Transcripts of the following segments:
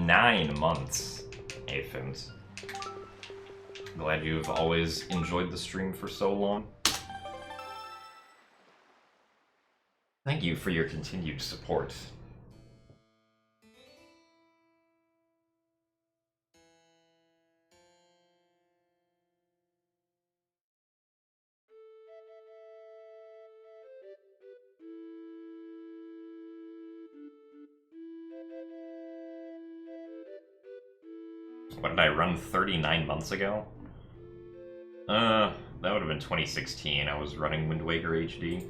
9 months, Aphims. Glad you've always enjoyed the stream for so long. Thank you for your continued support. What did I run 39 months ago? That would have been 2016. I was running Wind Waker HD.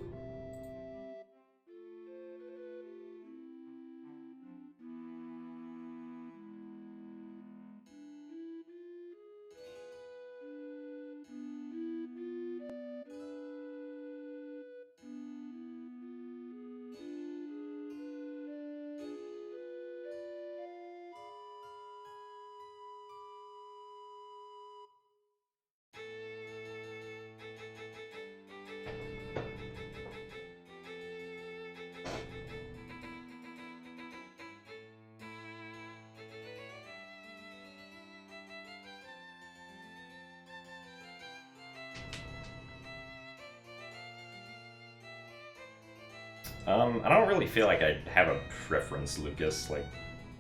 I don't really feel like I have a preference, Lucas. Like,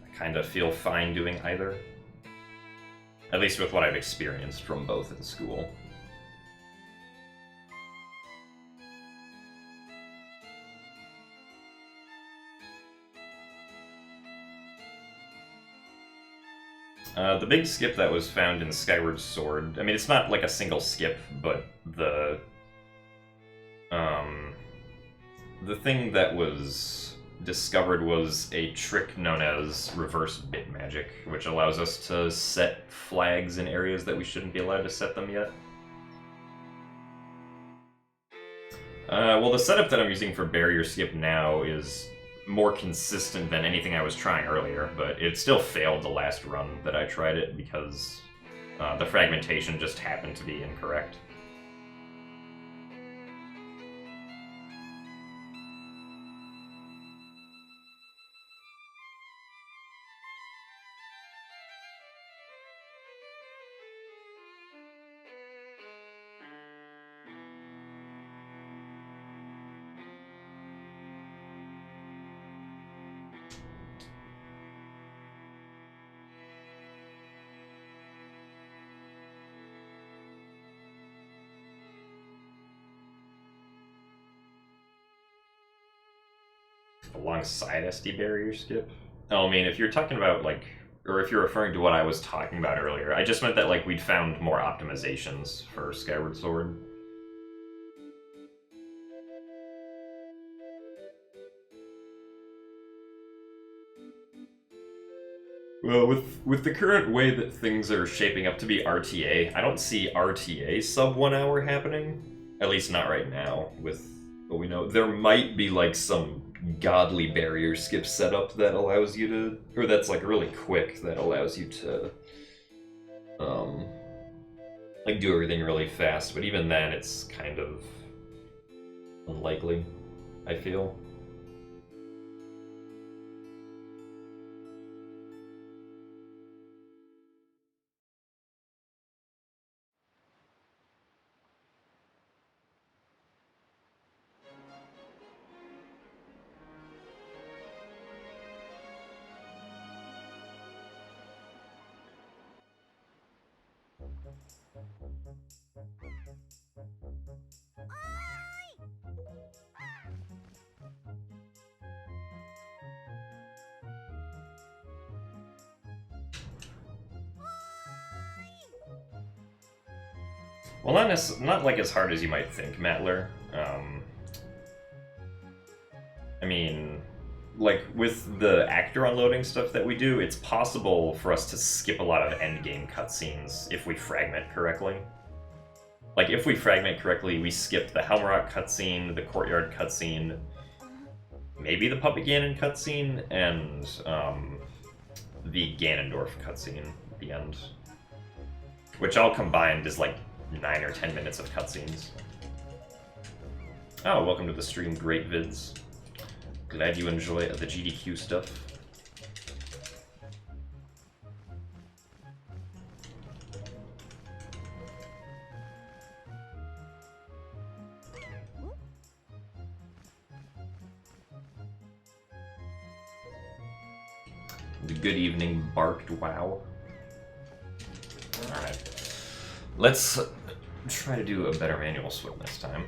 I kind of feel fine doing either. At least with what I've experienced from both in school. The big skip that was found in Skyward Sword, I mean, it's not like a single skip, but the thing that was discovered was a trick known as reverse bit magic, which allows us to set flags in areas that we shouldn't be allowed to set them yet. Well, the setup that I'm using for barrier skip now is more consistent than anything I was trying earlier, but it still failed the last run that I tried it because the fragmentation just happened to be incorrect. Alongside SD barrier skip? Oh, I mean, if you're talking about, like, or if you're referring to what I was talking about earlier, I just meant that, like, we'd found more optimizations for Skyward Sword. Well, with the current way that things are shaping up to be RTA, I don't see RTA sub 1 hour happening. At least not right now, with what we know. There might be, like, some godly barrier skip setup that allows you to, or that's like really quick, that allows you to like do everything really fast, but even then it's kind of unlikely, I feel. Well, not like as hard as you might think, Mattler. I mean, like, with the actor unloading stuff that we do, it's possible for us to skip a lot of endgame cutscenes if we fragment correctly. Like, if we fragment correctly, we skip the Helmrock cutscene, the Courtyard cutscene, maybe the Puppet Ganon cutscene, and the Ganondorf cutscene at the end. Which all combined is like 9 or 10 minutes of cutscenes. Oh, welcome to the stream, Great Vids. Glad you enjoy the GDQ stuff. The good evening barked wow. Alright. Let's try to do a better manual swim this time.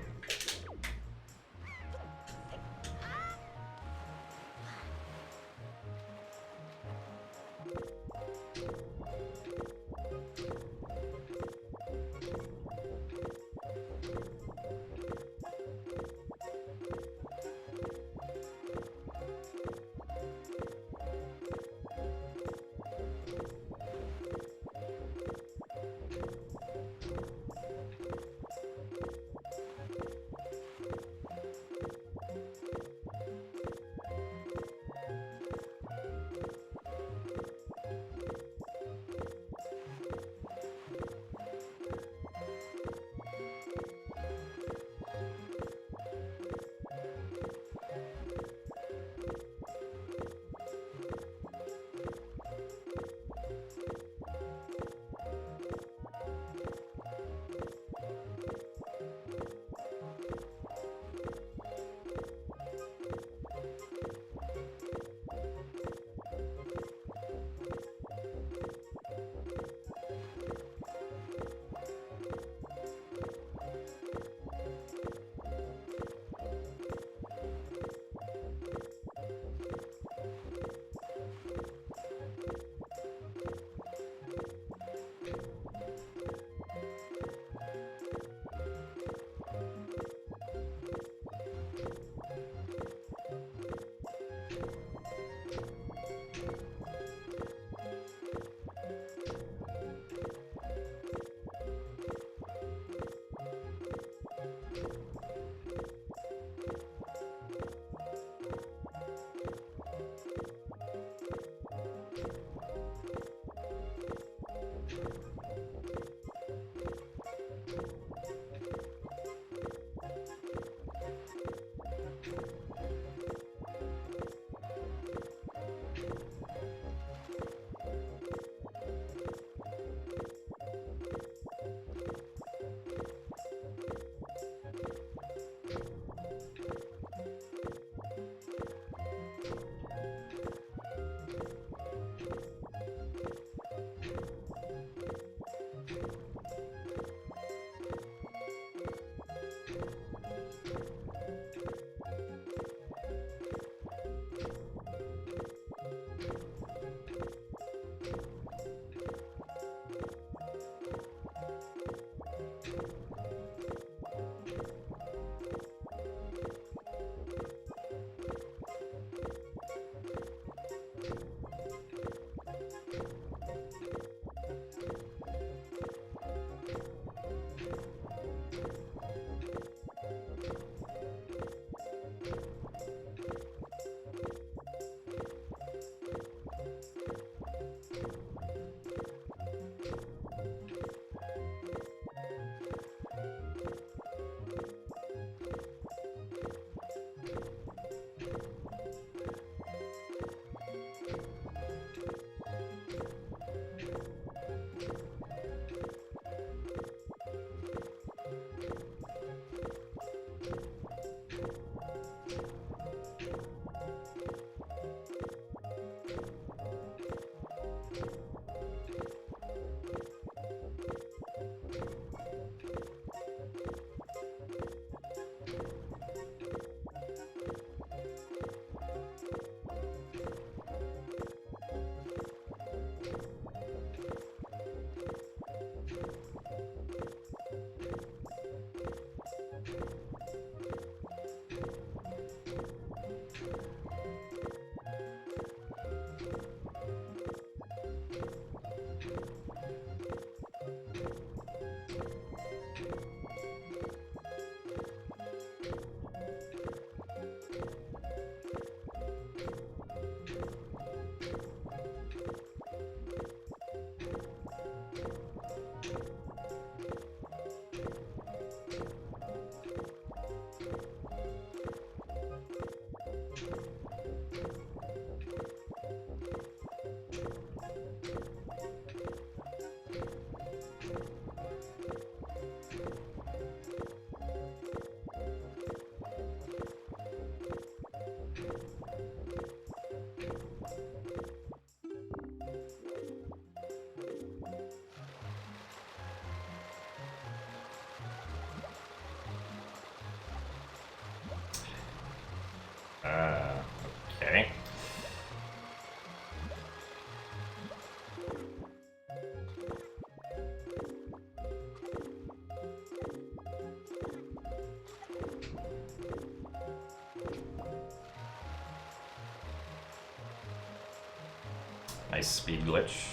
Nice speed glitch.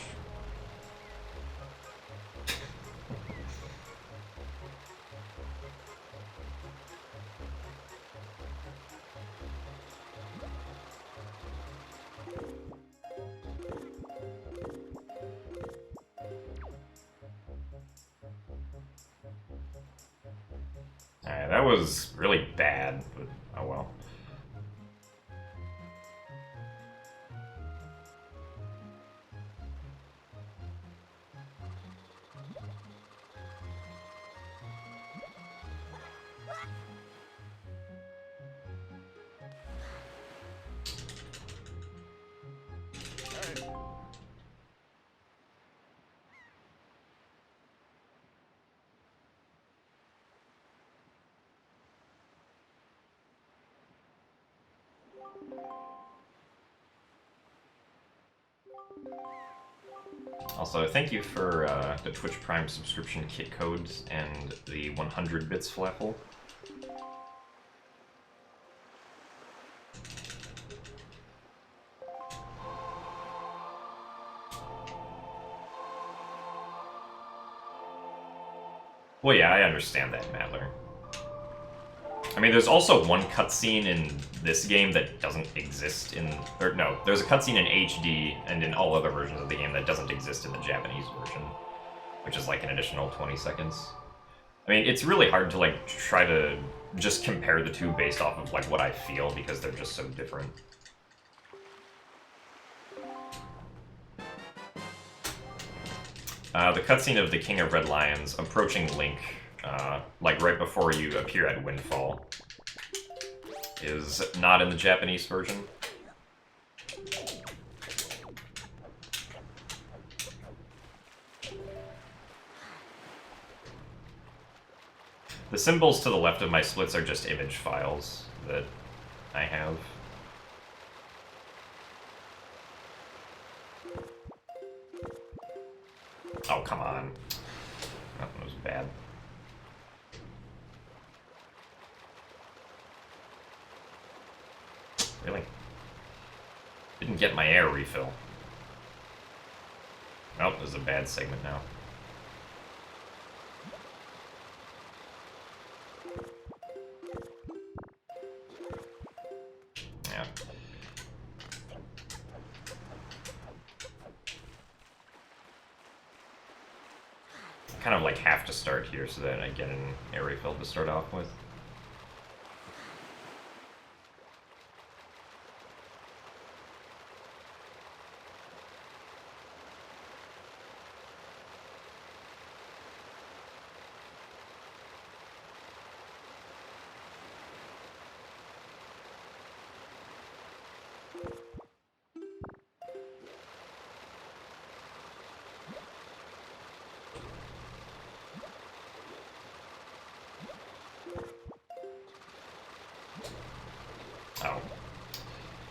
Alright, that was really bad, but oh well. Also, thank you for the Twitch Prime subscription kit codes and the 100 bits flaffle. Well, yeah, I understand that, Mattler. I mean, there's also one cutscene in this game that doesn't exist in... Or, no, there's a cutscene in HD and in all other versions of the game that doesn't exist in the Japanese version, which is like an additional 20 seconds. I mean, it's really hard to, like, try to just compare the two based off of, like, what I feel, because they're just so different. The cutscene of the King of Red Lions approaching Link, like right before you appear at Windfall, is not in the Japanese version. The symbols to the left of my splits are just image files that I have. Oh, come on. That was bad. Really? Didn't get my air refill. Oh, this is a bad segment now. Yeah. Kind of like have to start here so that I get an air refill to start off with. Oh.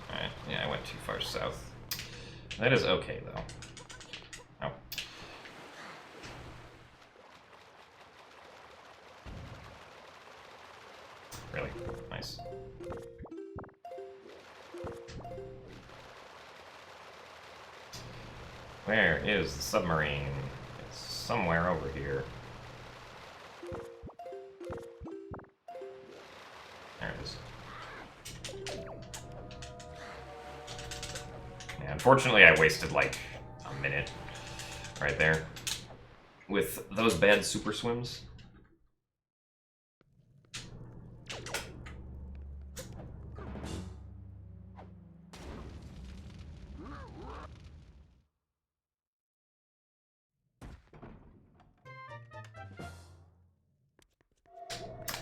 Alright, yeah, I went too far south. That is okay, though. Oh. Really? Nice. Where is the submarine? It's somewhere over here. There it is. Yeah, unfortunately, I wasted like a minute right there with those bad super swims.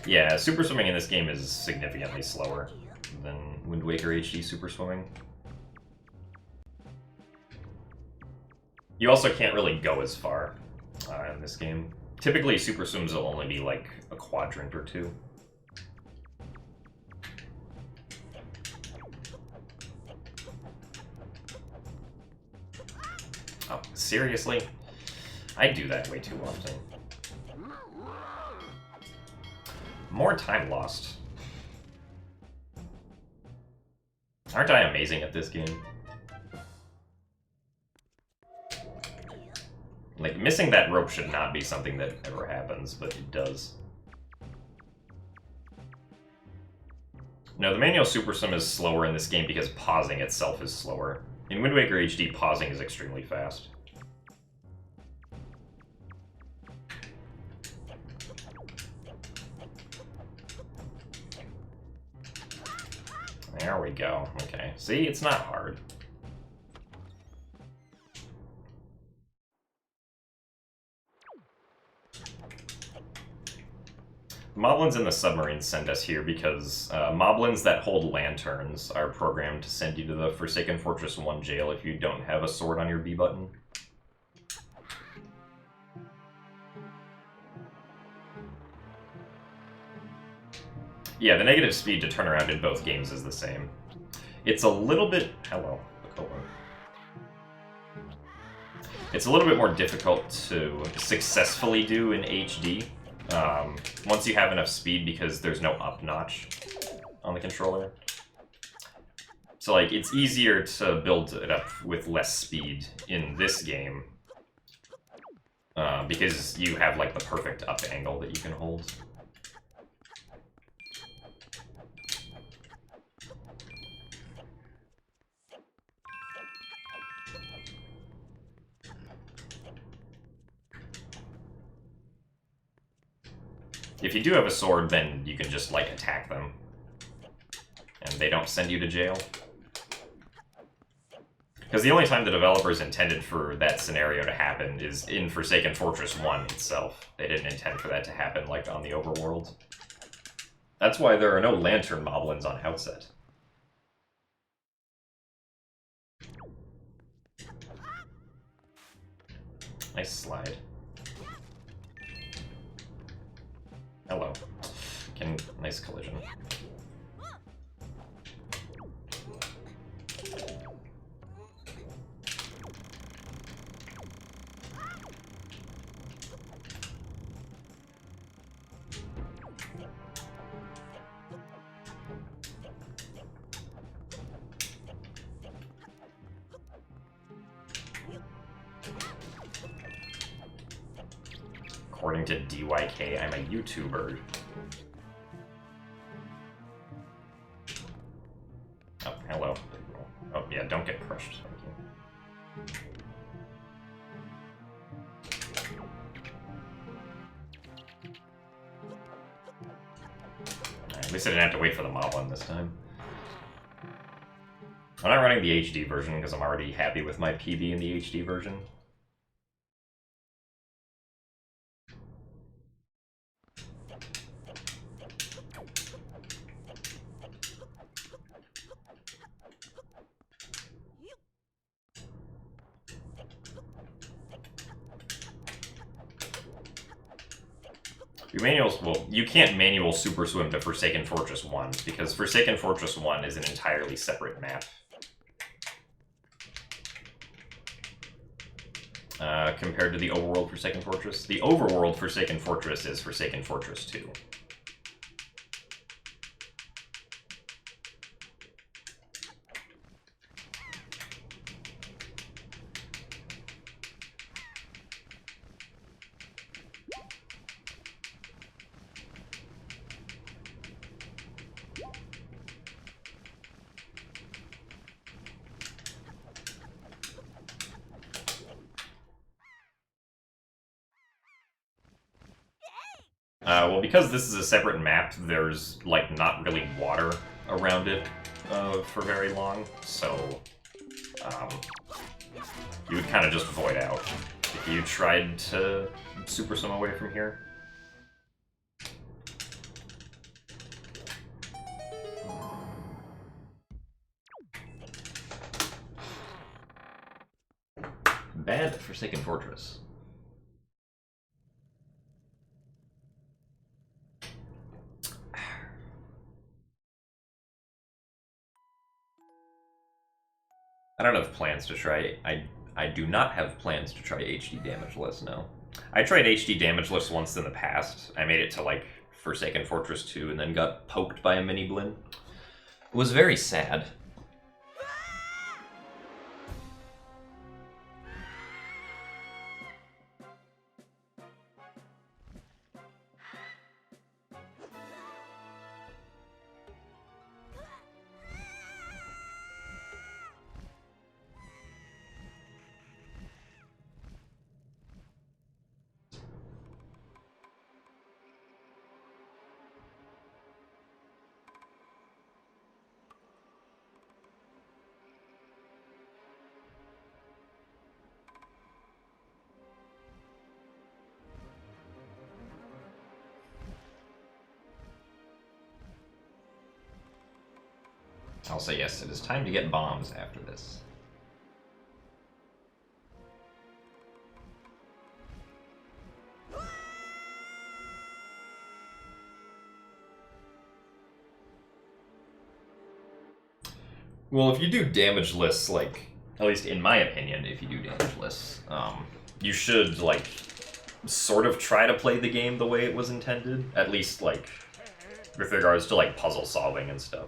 Yeah, super swimming in this game is significantly slower than Wind Waker HD super swimming. You also can't really go as far in this game. Typically, super swims will only be like a quadrant or two. Oh, seriously? I do that way too often. More time lost. Aren't I amazing at this game? Like, missing that rope should not be something that ever happens, but it does. No, the manual Super Sim is slower in this game because pausing itself is slower. In Wind Waker HD, pausing is extremely fast. There we go. Okay. See, it's not hard. Moblins in the submarine send us here because moblins that hold lanterns are programmed to send you to the Forsaken Fortress 1 jail if you don't have a sword on your B button. Yeah, the negative speed to turn around in both games is the same. It's a little bit... Hello. It's a little bit more difficult to successfully do in HD. Once you have enough speed because there's no up notch on the controller. So, like, it's easier to build it up with less speed in this game. Because you have, like, the perfect up angle that you can hold. If you do have a sword, then you can just, like, attack them. And they don't send you to jail. Because the only time the developers intended for that scenario to happen is in Forsaken Fortress 1 itself. They didn't intend for that to happen, like, on the overworld. That's why there are no lantern moblins on Outset. Nice slide. Hello. Nice collision. According to DYK, I'm a YouTuber. Oh, hello. Oh, yeah, don't get crushed. Thank you. At least I didn't have to wait for the moblin this time. I'm not running the HD version because I'm already happy with my PB in the HD version. Well, you can't manual Super Swim to Forsaken Fortress 1, because Forsaken Fortress 1 is an entirely separate map. Compared to the overworld Forsaken Fortress. The overworld Forsaken Fortress is Forsaken Fortress 2. Well, because this is a separate map, there's, like, not really water around it for very long, so you would kind of just void out if you tried to super swim away from here. Bad Forsaken Fortress. I don't have plans to try. I do not have plans to try HD Damageless, no. I tried HD Damageless once in the past. I made it to, like, Forsaken Fortress 2 and then got poked by a mini blin. It was very sad. I'll say yes, it is time to get bombs after this. Well, if you do damage lists, like, at least in my opinion, if you do damage lists, you should, like, sort of try to play the game the way it was intended. At least, like, with regards to, like, puzzle solving and stuff.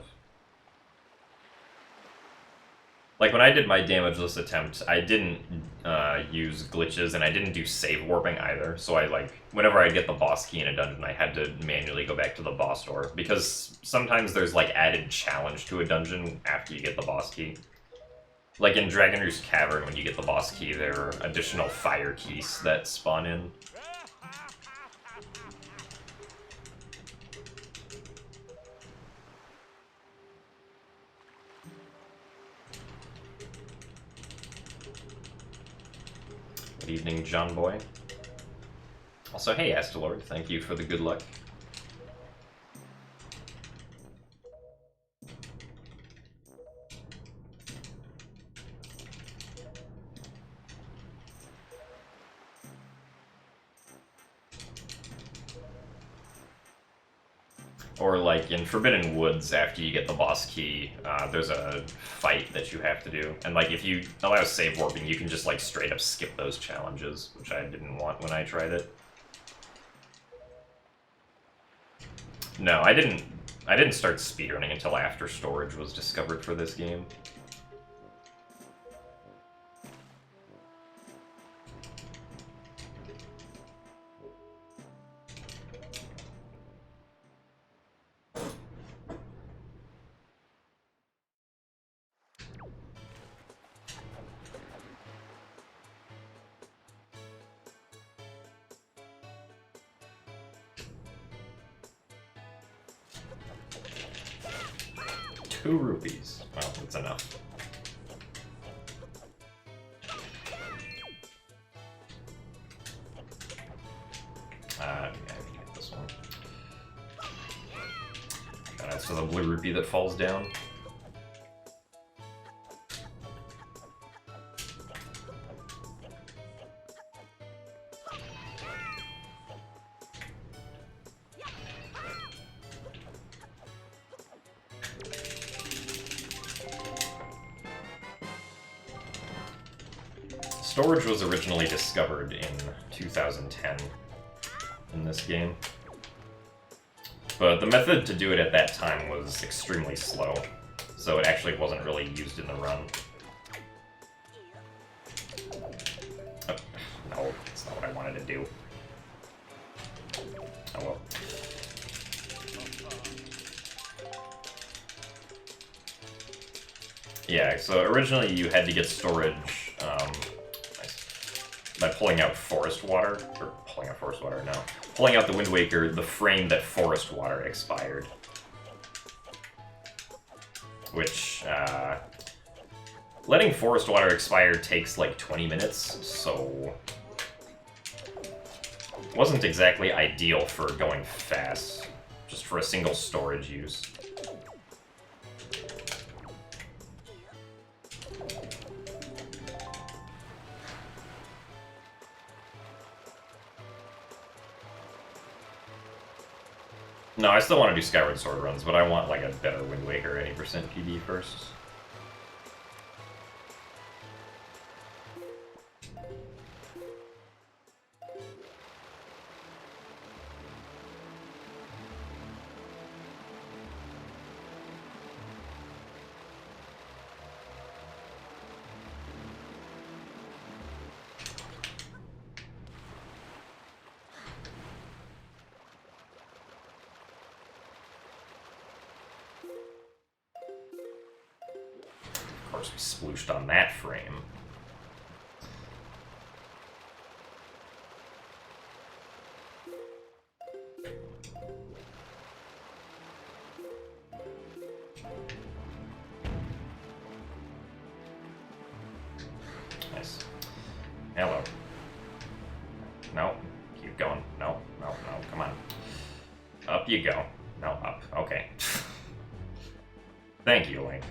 Like, when I did my damage list attempt, I didn't use glitches, and I didn't do save warping either. So I, like, whenever I get the boss key in a dungeon, I had to manually go back to the boss door. Because sometimes there's, like, added challenge to a dungeon after you get the boss key. Like in Dragon Roost Cavern, when you get the boss key, there are additional fire keys that spawn in. Good evening, John Boy. Also, hey, Astalord, thank you for the good luck. Or like in Forbidden Woods, after you get the boss key, there's a fight that you have to do. And like if you allow save warping, you can just like straight up skip those challenges, which I didn't want when I tried it. No, I didn't start speedrunning until after storage was discovered for this game. ₹2. Well, that's enough. Yeah, I can get this one. Alright, so the blue rupee that falls down. Storage was originally discovered in 2010 in this game, but the method to do it at that time was extremely slow, so it actually wasn't really used in the run. Oh, no, that's not what I wanted to do. Oh well. Yeah, so originally you had to get storage by pulling out forest water, or pulling out the Wind Waker the frame that forest water expired. Which, letting forest water expire takes like 20 minutes, so wasn't exactly ideal for going fast, just for a single storage use. No, I still want to do Skyward Sword runs, but I want like a better Wind Waker 80% PD first. Of course, we splooshed on that frame. Nice. Hello. No, keep going. No, no, no, come on. Up you go. No, up. Okay. Thank you, Link.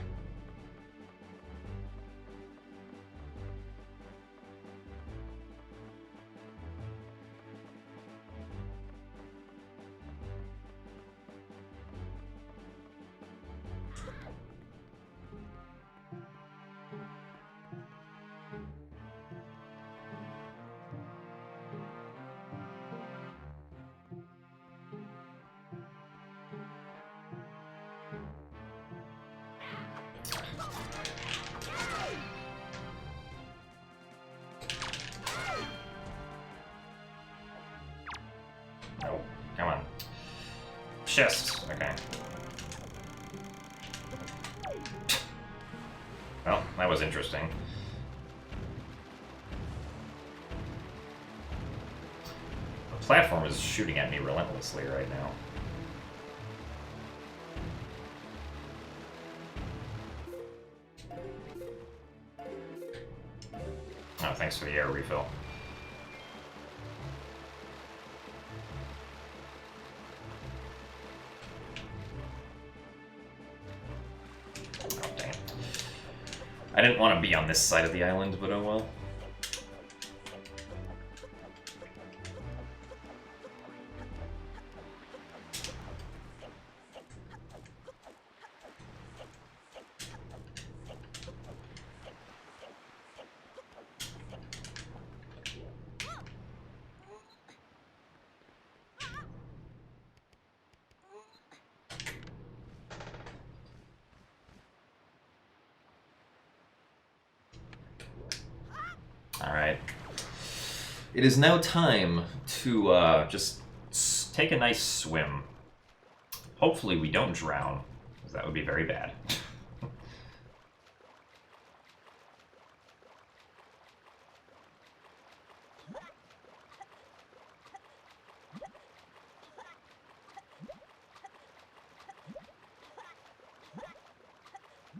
Oh, come on. Chest. Okay. Well, that was interesting. The platform is shooting at me relentlessly right now. Oh, thanks for the air refill. Oh, dang it. I didn't want to be on this side of the island, but oh well. Alright. It is now time to just take a nice swim. Hopefully we don't drown, because that would be very bad.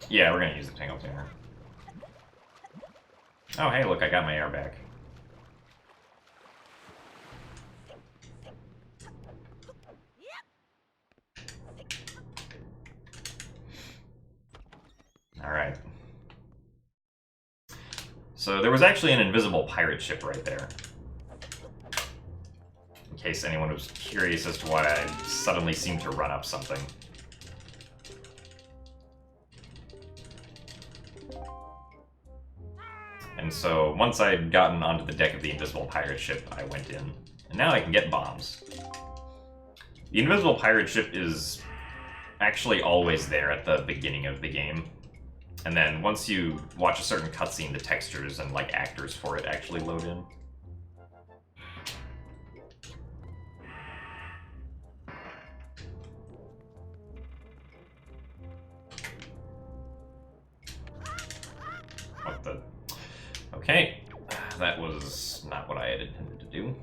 Yeah, we're gonna use the Tingle Tuner. Oh, hey, look, I got my air back. Alright. So there was actually an invisible pirate ship right there. In case anyone was curious as to why I suddenly seemed to run up something. And so, once I had gotten onto the deck of the invisible pirate ship, I went in. And now I can get bombs. The invisible pirate ship is actually always there at the beginning of the game. And then once you watch a certain cutscene, the textures and, like, actors for it actually load in. What the... Okay, that was not what I had intended to do.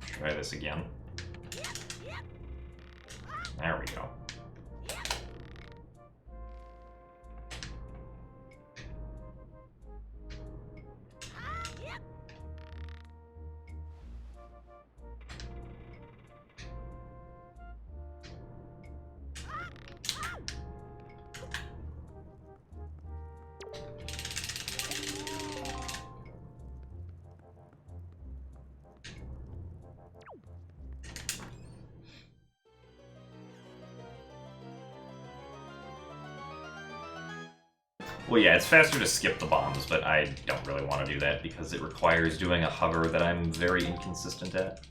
Try this again. There we go. Well, yeah, it's faster to skip the bombs, but I don't really want to do that because it requires doing a hover that I'm very inconsistent at.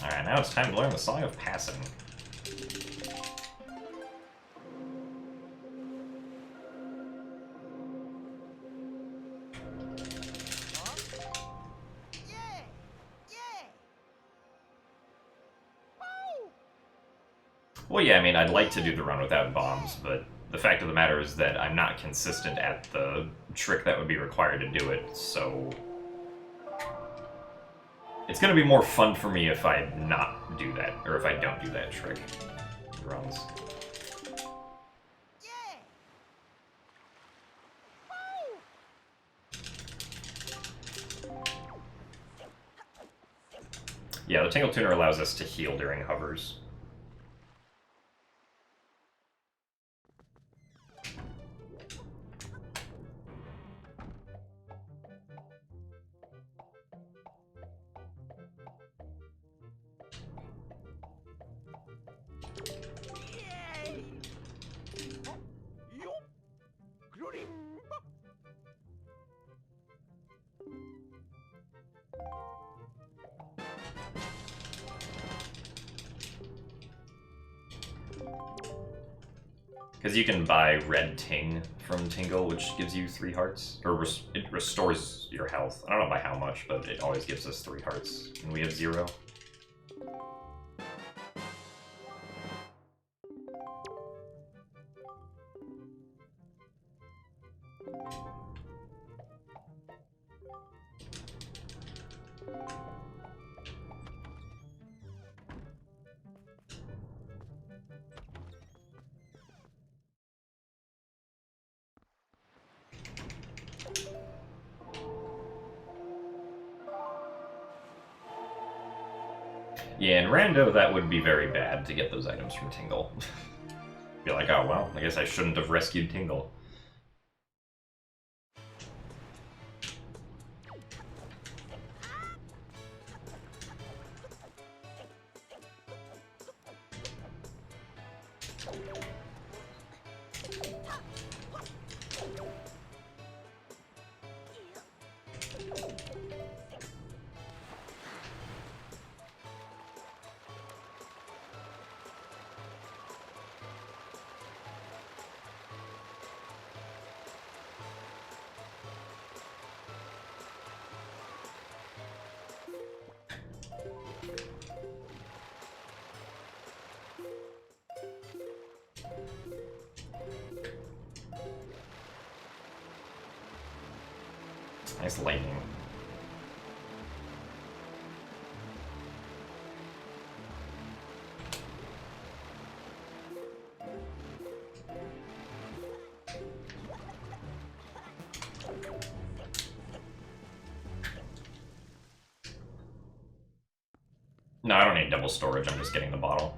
Alright, now it's time to learn the Song of Passing. Well, yeah, I mean, I'd like to do the run without bombs, but the fact of the matter is that I'm not consistent at the trick that would be required to do it, so... It's gonna be more fun for me if I not do that, or if I don't do that trick. Runs. Yeah, the Tingle Tuner allows us to heal during hovers. Because you can buy Red Ting from Tingle, which gives you 3 hearts. Or it restores your health. I don't know by how much, but it always gives us 3 hearts. And we have 0. Yeah, in Rando, that would be very bad to get those items from Tingle. Be like, oh, well, I guess I shouldn't have rescued Tingle. Nice lightning. No, I don't need double storage, I'm just getting the bottle.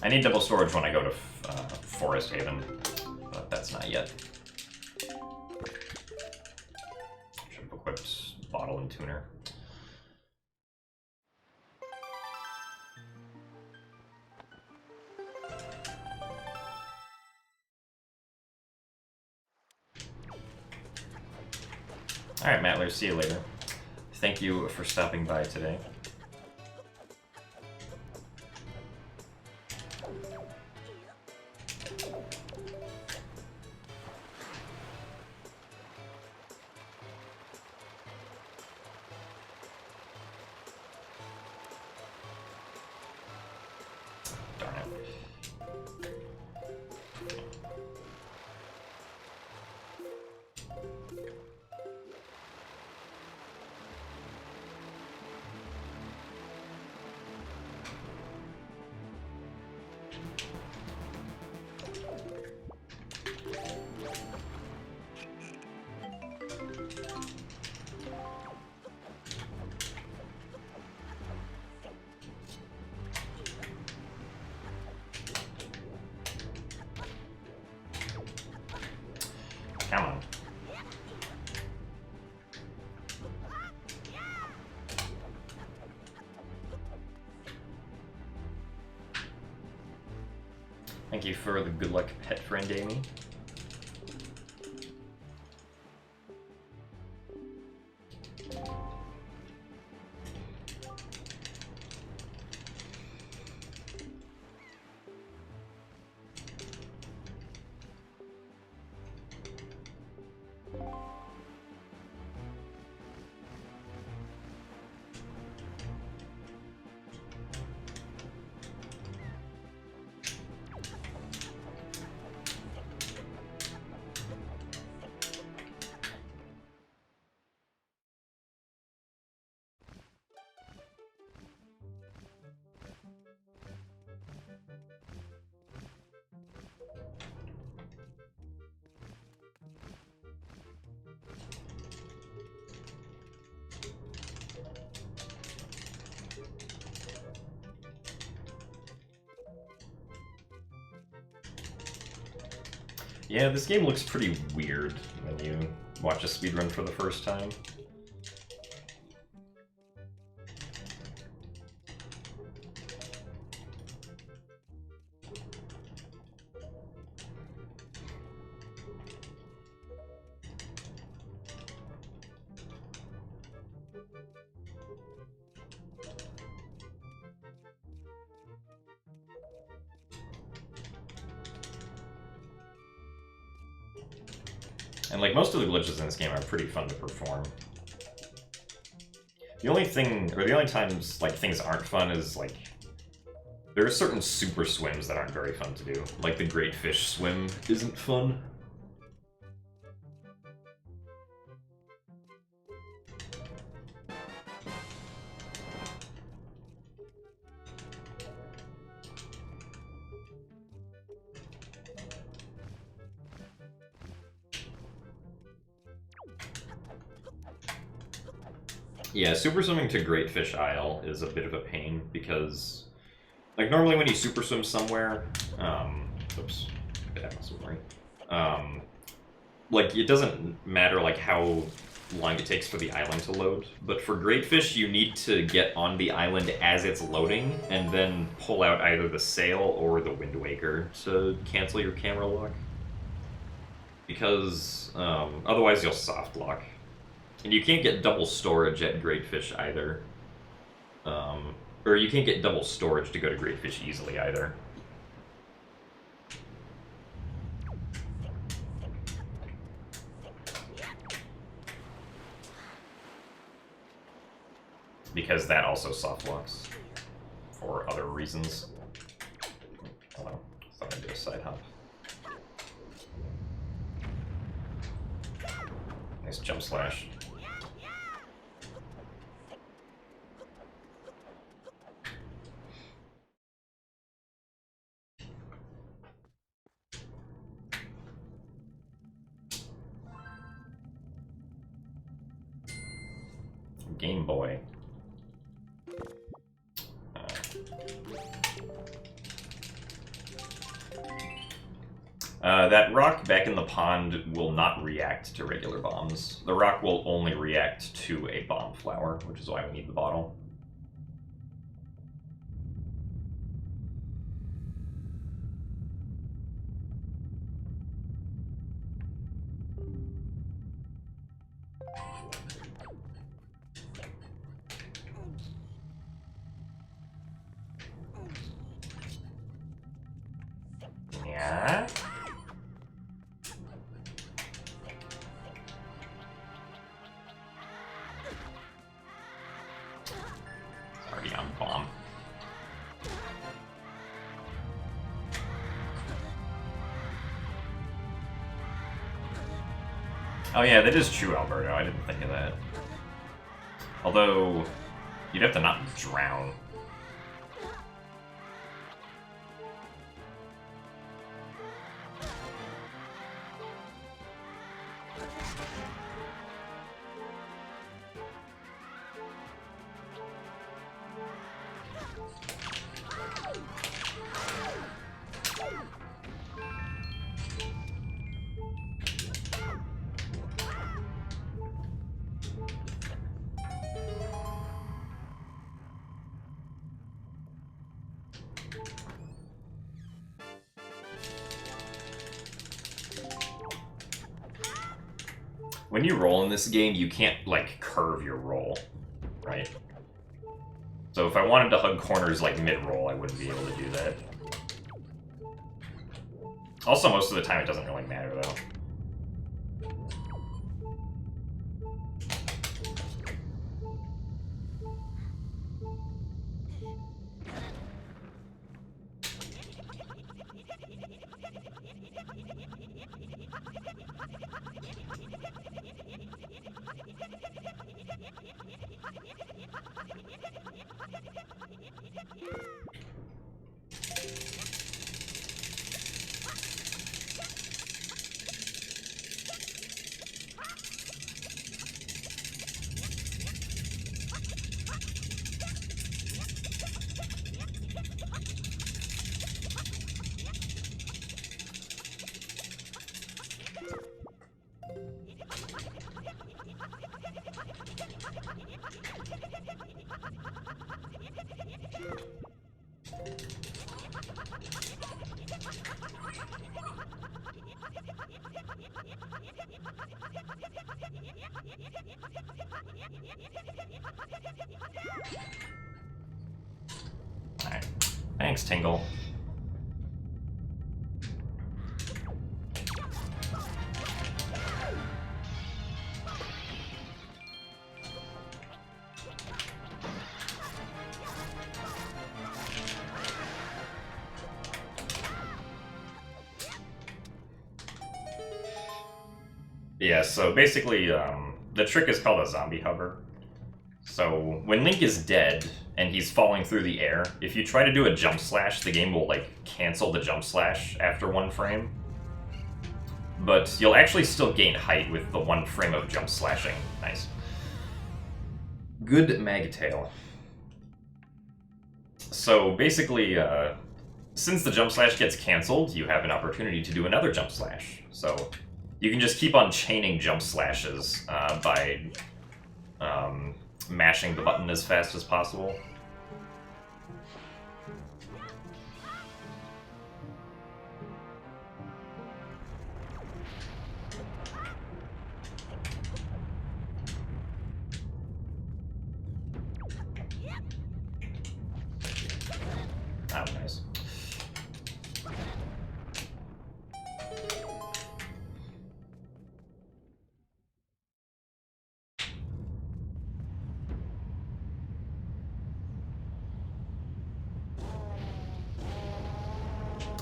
I need double storage when I go to Forest Haven, but that's not yet. Should have equipped Bottle and Tuner. Alright, Mattler, see you later. Thank you for stopping by today. Darn it. Come on. Thank you for the good luck, pet friend Amy. Yeah, this game looks pretty weird when you watch a speedrun for the first time. And like most of the glitches in this game are pretty fun to perform. The only thing, or the only times like things aren't fun is like there are certain super swims that aren't very fun to do. Like the great fish swim isn't fun. Yeah, super swimming to Great Fish Isle is a bit of a pain because, like, normally when you super swim somewhere, oops, that must be right. Like, it doesn't matter like how long it takes for the island to load, but for Great Fish, you need to get on the island as it's loading and then pull out either the sail or the Wind Waker to cancel your camera lock, because otherwise you'll soft lock. And you can't get double storage at Great Fish either. Or you can't get double storage to go to Great Fish easily either. Because that also soft locks for other reasons. Hold on, I thought I'd do a side hop. Nice jump slash. Game Boy. That rock back in the pond will not react to regular bombs. The rock will only react to a bomb flower, which is why we need the bottle. Yeah. It's already on bomb. Oh yeah, that is true, Alberto. I didn't think of that. Although, you'd have to not drown. When you roll in this game, you can't, like, curve your roll, right? So if I wanted to hug corners, like, mid-roll, I wouldn't be able to do that. Also, most of the time, it doesn't really matter, though. Alright. Thanks, Tingle. Yeah, so basically, the trick is called a zombie hover. So when Link is dead and he's falling through the air, if you try to do a jump slash, the game will, like, cancel the jump slash after 1 frame. But you'll actually still gain height with the 1 frame of jump slashing. Nice. Good Magtail. So basically, since the jump slash gets canceled, you have an opportunity to do another jump slash. So you can just keep on chaining jump slashes by mashing the button as fast as possible. Oh, nice.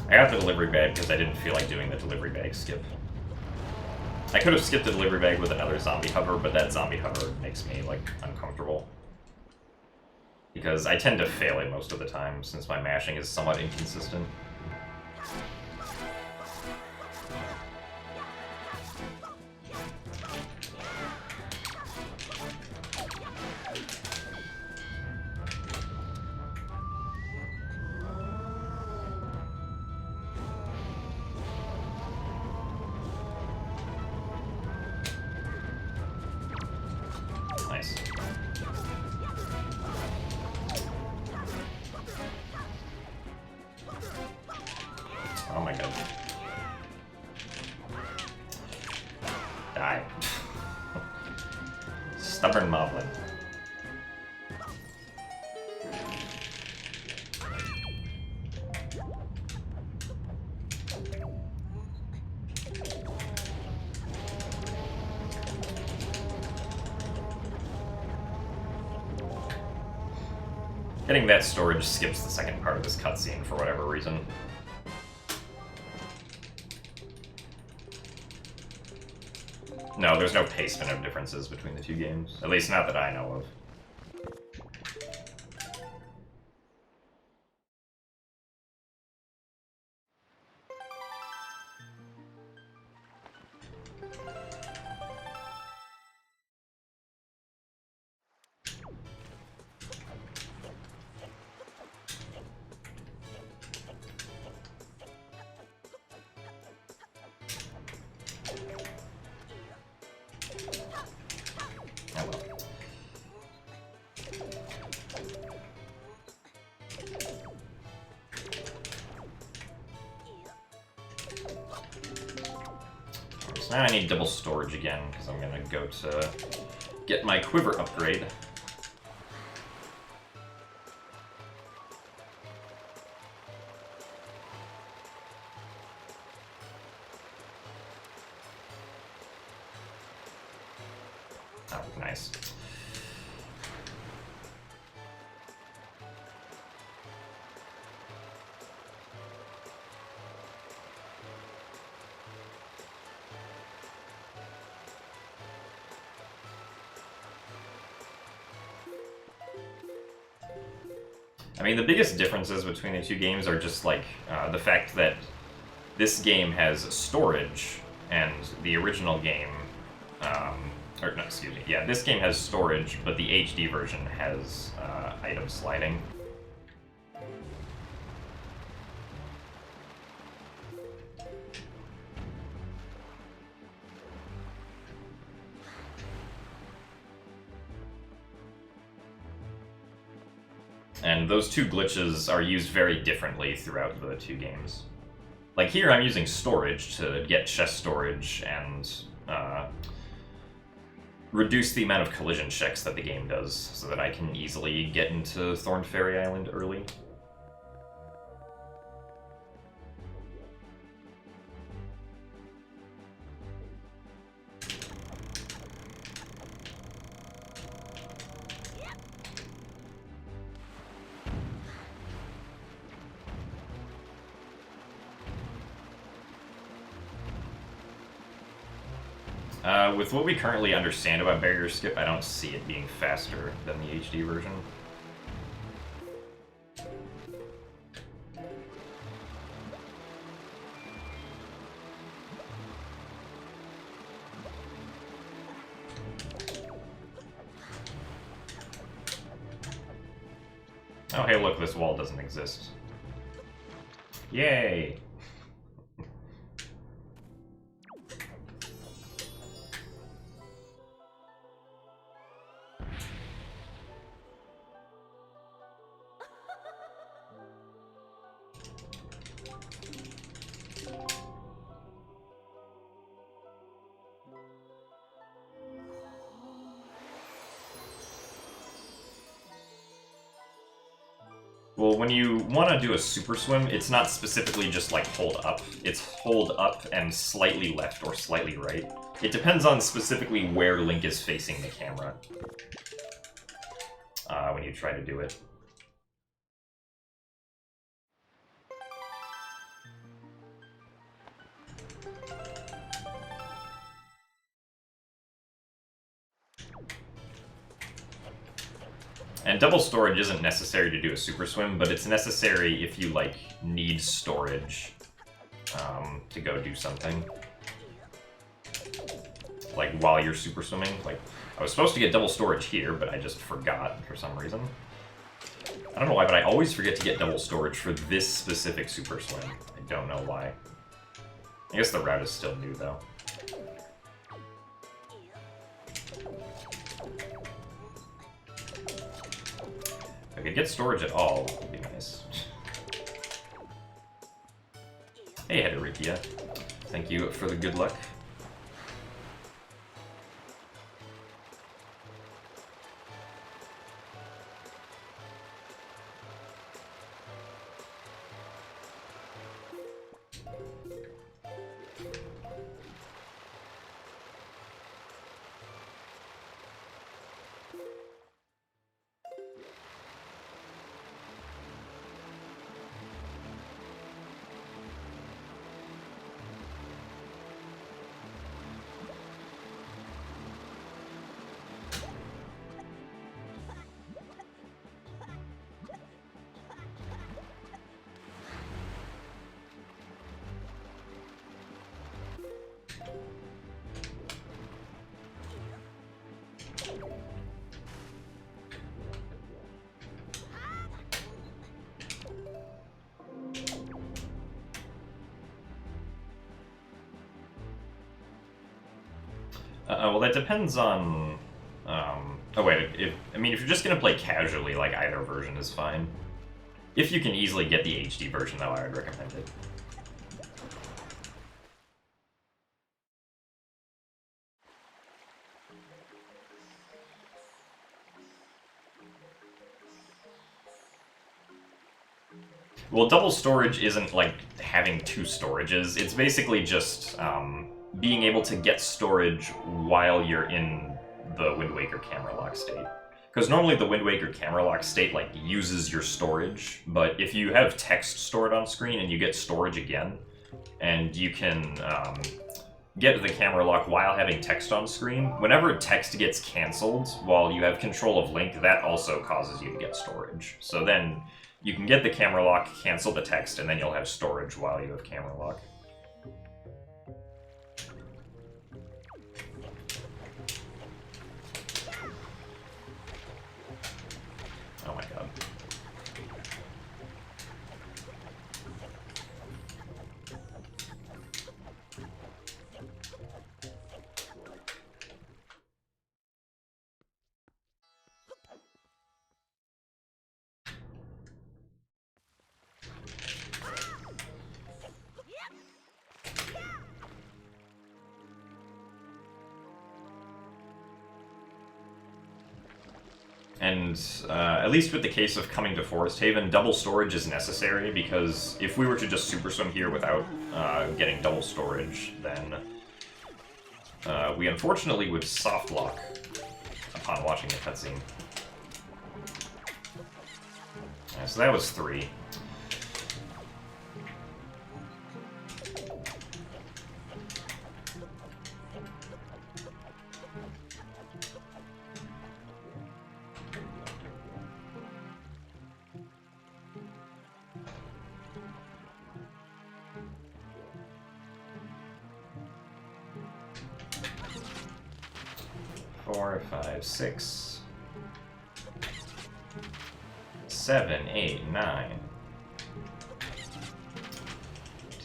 I got the delivery bag because I didn't feel like doing the delivery bag skip. I could have skipped the delivery bag with another zombie hover, but that zombie hover makes me, like, uncomfortable. Because I tend to fail it most of the time, since my mashing is somewhat inconsistent. Nice. Oh my god. Die. Stubborn moblin. Getting that storage skips the second part of this cutscene for whatever reason. No, there's no pacement of differences between the two games. At least not that I know of. So now I need double storage again, because I'm gonna go to get my quiver upgrade. Oh, nice. I mean, the biggest differences between the two games are just, like, the fact that this game has storage, and the original game, or no, excuse me, yeah, this game has storage, but the HD version has item sliding. And those two glitches are used very differently throughout the two games. Like here, I'm using storage to get chest storage and reduce the amount of collision checks that the game does, so that I can easily get into Thorn Fairy Island early. With what we currently understand about barrier skip, I don't see it being faster than the HD version. Oh, hey, look, this wall doesn't exist. Yay! Well, when you want to do a super swim, it's not specifically just like hold up. It's hold up and slightly left or slightly right. It depends on specifically where Link is facing the camera when you try to do it. And double storage isn't necessary to do a super swim, but it's necessary if you, like, need storage to go do something. Like, while you're super swimming. Like, I was supposed to get double storage here, but I just forgot for some reason. I don't know why, but I always forget to get double storage for this specific super swim. I don't know why. I guess the route is still new, though. If I could get storage at all, it would be nice. Hey, Hederikia. Thank you for the good luck. Well, that depends on... oh, wait, I mean, if you're just going to play casually, like, either version is fine. If you can easily get the HD version, though, I would recommend it. Well, double storage isn't like having two storages. It's basically just being able to get storage while you're in the Wind Waker camera lock state. Because normally the Wind Waker camera lock state like uses your storage, but if you have text stored on screen and you get storage again, and you can get the camera lock while having text on screen, whenever text gets cancelled while you have control of Link, that also causes you to get storage. So then you can get the camera lock, cancel the text, and then you'll have storage while you have camera lock. Oh my god. And at least with the case of coming to Forest Haven, double storage is necessary, because if we were to just super swim here without getting double storage, then we unfortunately would soft lock upon watching the cutscene. So that was 3. Four, 5, 6, 7, 8, 9,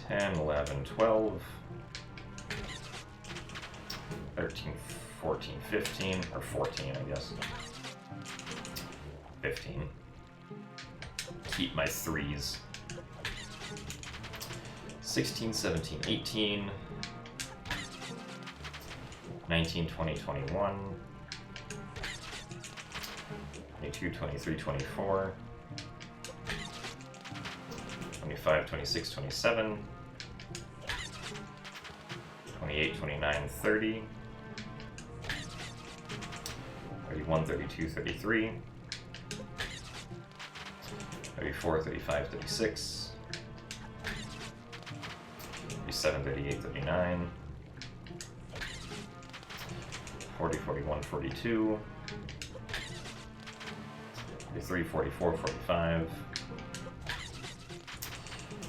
10, 11, 12, 13, 14, 15, or 14, I guess. 15. Keep my 3s. 16, 17, 18, 19, 20, 21, 22, 23, 24, 25, 26, 27, 28, 29, 30, 31, 32, 33, 34, 35, 36, 37, 38, 39, 40, 41, 42, 43, 44, 45,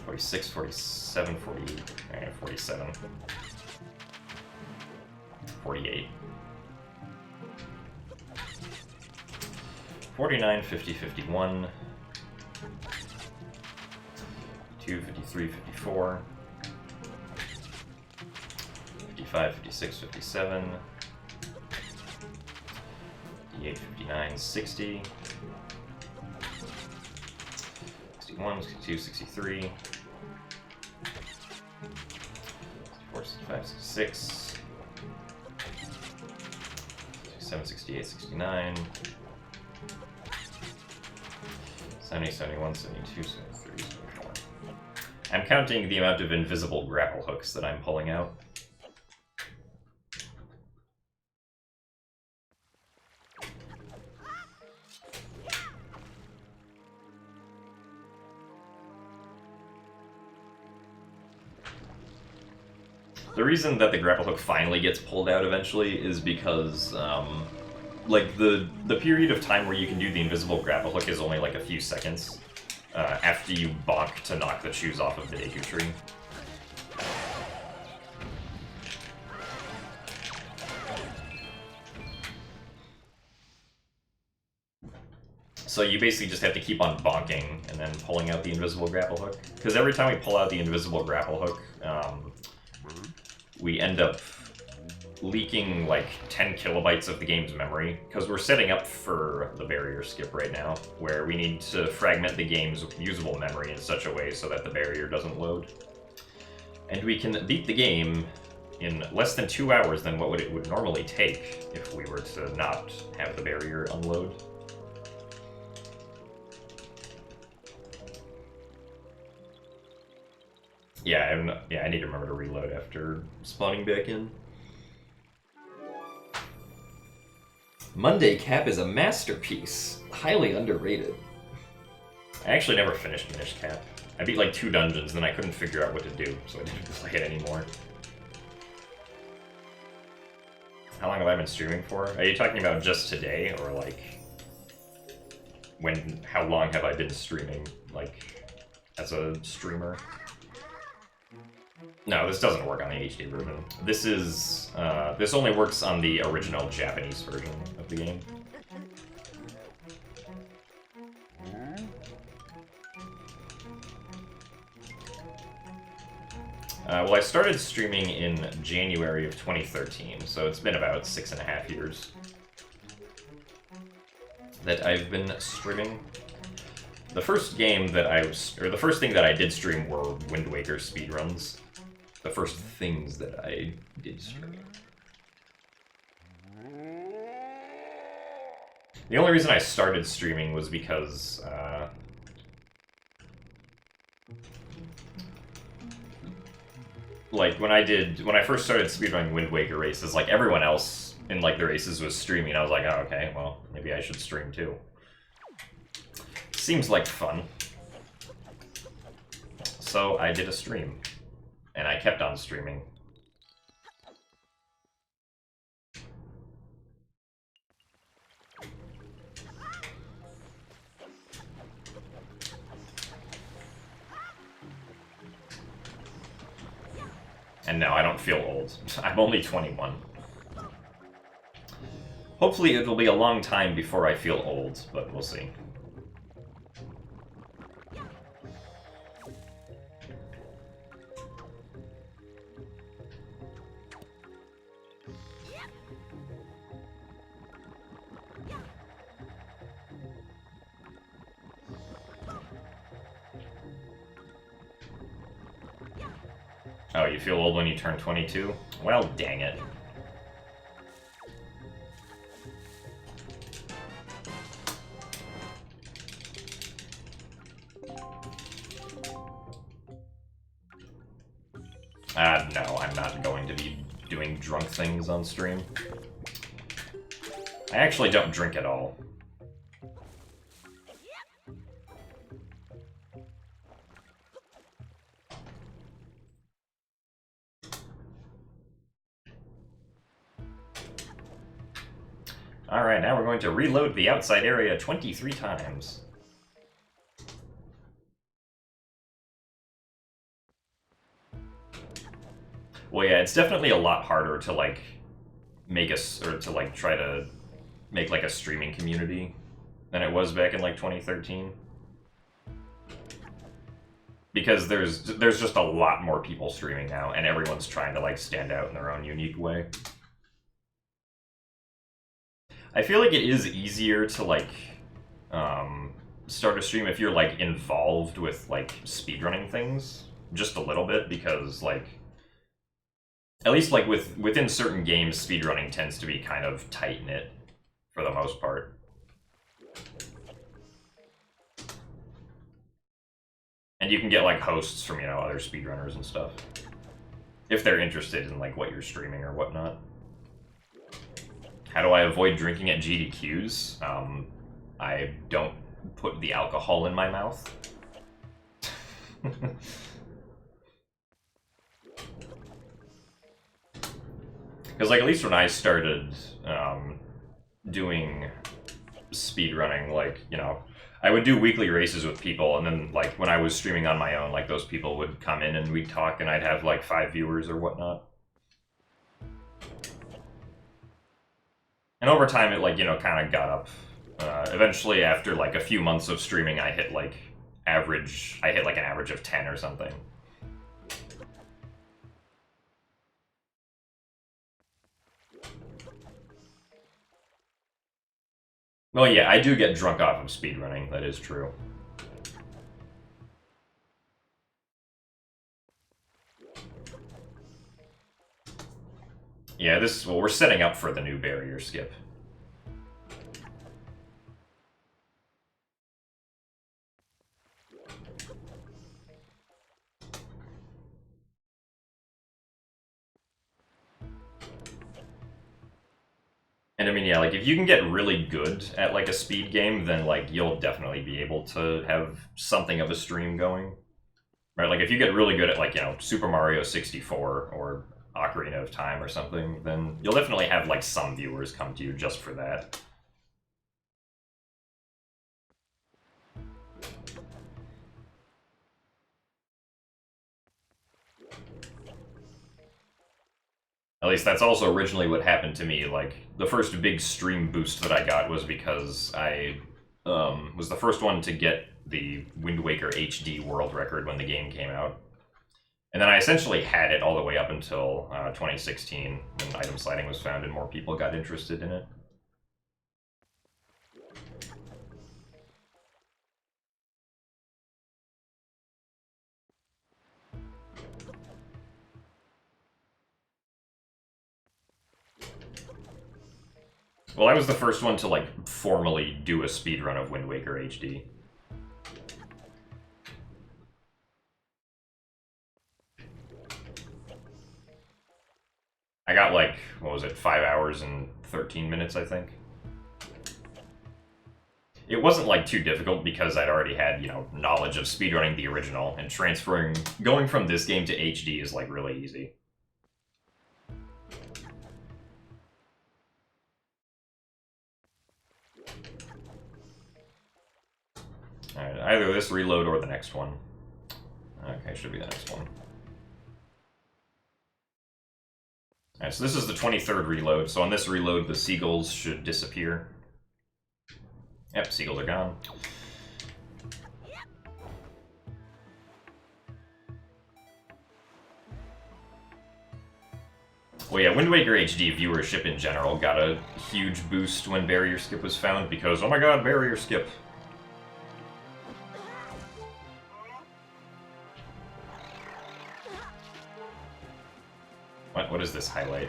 46, 47, 48, 47, 48, 49, 50, 51, 52, 53, 54, 55, 56, 57, 58, 59, 60, 61, 62, 63, 64, 65, 66, 67, 68, 69, 70, 71, 72, 73, 74. I'm counting the amount of invisible grapple hooks that I'm pulling out. The reason that the grapple hook finally gets pulled out eventually is because, like, the period of time where you can do the invisible grapple hook is only like a few seconds after you bonk to knock the shoes off of the Deku tree. So you basically just have to keep on bonking and then pulling out the invisible grapple hook. Because every time we pull out the invisible grapple hook, we end up leaking like 10 kilobytes of the game's memory, because we're setting up for the barrier skip right now, where we need to fragment the game's usable memory in such a way so that the barrier doesn't load. And we can beat the game in less than 2 hours than what it would normally take if we were to not have the barrier unload. Yeah, I need to remember to reload after spawning back in. Monday Cap is a masterpiece. Highly underrated. I actually never finished Minish Cap. I beat like 2 dungeons, then I couldn't figure out what to do, so I didn't play it anymore. How long have I been streaming for? Are you talking about just today, or like... how long have I been streaming, like, as a streamer? No, this doesn't work on the HD version. This is, this only works on the original Japanese version of the game. Well, I started streaming in January of 2013, so it's been about 6.5 years that I've been streaming. The first game that the first thing that I did stream were Wind Waker speedruns. The first things that I did stream. The only reason I started streaming was because, like, when I first started speedrunning Wind Waker races, like, everyone else in, like, the races was streaming. I was like, oh, okay, well, maybe I should stream too. Seems like fun. So I did a stream. And I kept on streaming. And no, I don't feel old. I'm only 21. Hopefully it'll be a long time before I feel old, but we'll see. Oh, you feel old when you turn 22? Well, dang it. No, I'm not going to be doing drunk things on stream. I actually don't drink at all. Alright, now we're going to reload the outside area 23 times. Well, yeah, it's definitely a lot harder to, like, make or to, like, try to make, like, a streaming community than it was back in, like, 2013. Because there's just a lot more people streaming now, and everyone's trying to, like, stand out in their own unique way. I feel like it is easier to, like, start a stream if you're, like, involved with, like, speedrunning things. Just a little bit, because, like, at least, like, within certain games, speedrunning tends to be kind of tight-knit, for the most part. And you can get, like, hosts from, you know, other speedrunners and stuff. If they're interested in, like, what you're streaming or whatnot. How do I avoid drinking at Gdqs? I don't put the alcohol in my mouth. Because, like, at least when I started doing speedrunning, like, you know, I would do weekly races with people, and then, like, when I was streaming on my own, like, those people would come in and we'd talk, and I'd have, like, 5 viewers or whatnot. And over time, it, like, you know, kind of got up. Eventually, after, like, a few months of streaming, I hit, like, an average of 10 or something. Well, yeah, I do get drunk off of speedrunning, that is true. Yeah, well, we're setting up for the new barrier skip. And I mean, yeah, like, if you can get really good at, like, a speed game, then, like, you'll definitely be able to have something of a stream going. Right, like, if you get really good at, like, you know, Super Mario 64 or Ocarina of Time or something, then you'll definitely have, like, some viewers come to you just for that. At least that's also originally what happened to me. Like, the first big stream boost that I got was because I was the first one to get the Wind Waker HD world record when the game came out. And then I essentially had it all the way up until 2016, when item sliding was found and more people got interested in it. Well, I was the first one to, like, formally do a speedrun of Wind Waker HD. I got, like, what was it, 5 hours and 13 minutes, I think. It wasn't, like, too difficult because I'd already had, you know, knowledge of speedrunning the original, and going from this game to HD is, like, really easy. Alright, either this reload or the next one. Okay, should be the next one. Alright, so this is the 23rd reload, so on this reload the seagulls should disappear. Yep, seagulls are gone. Well, yeah, Wind Waker HD viewership in general got a huge boost when Barrier Skip was found because, oh my god, Barrier Skip. What is this highlight?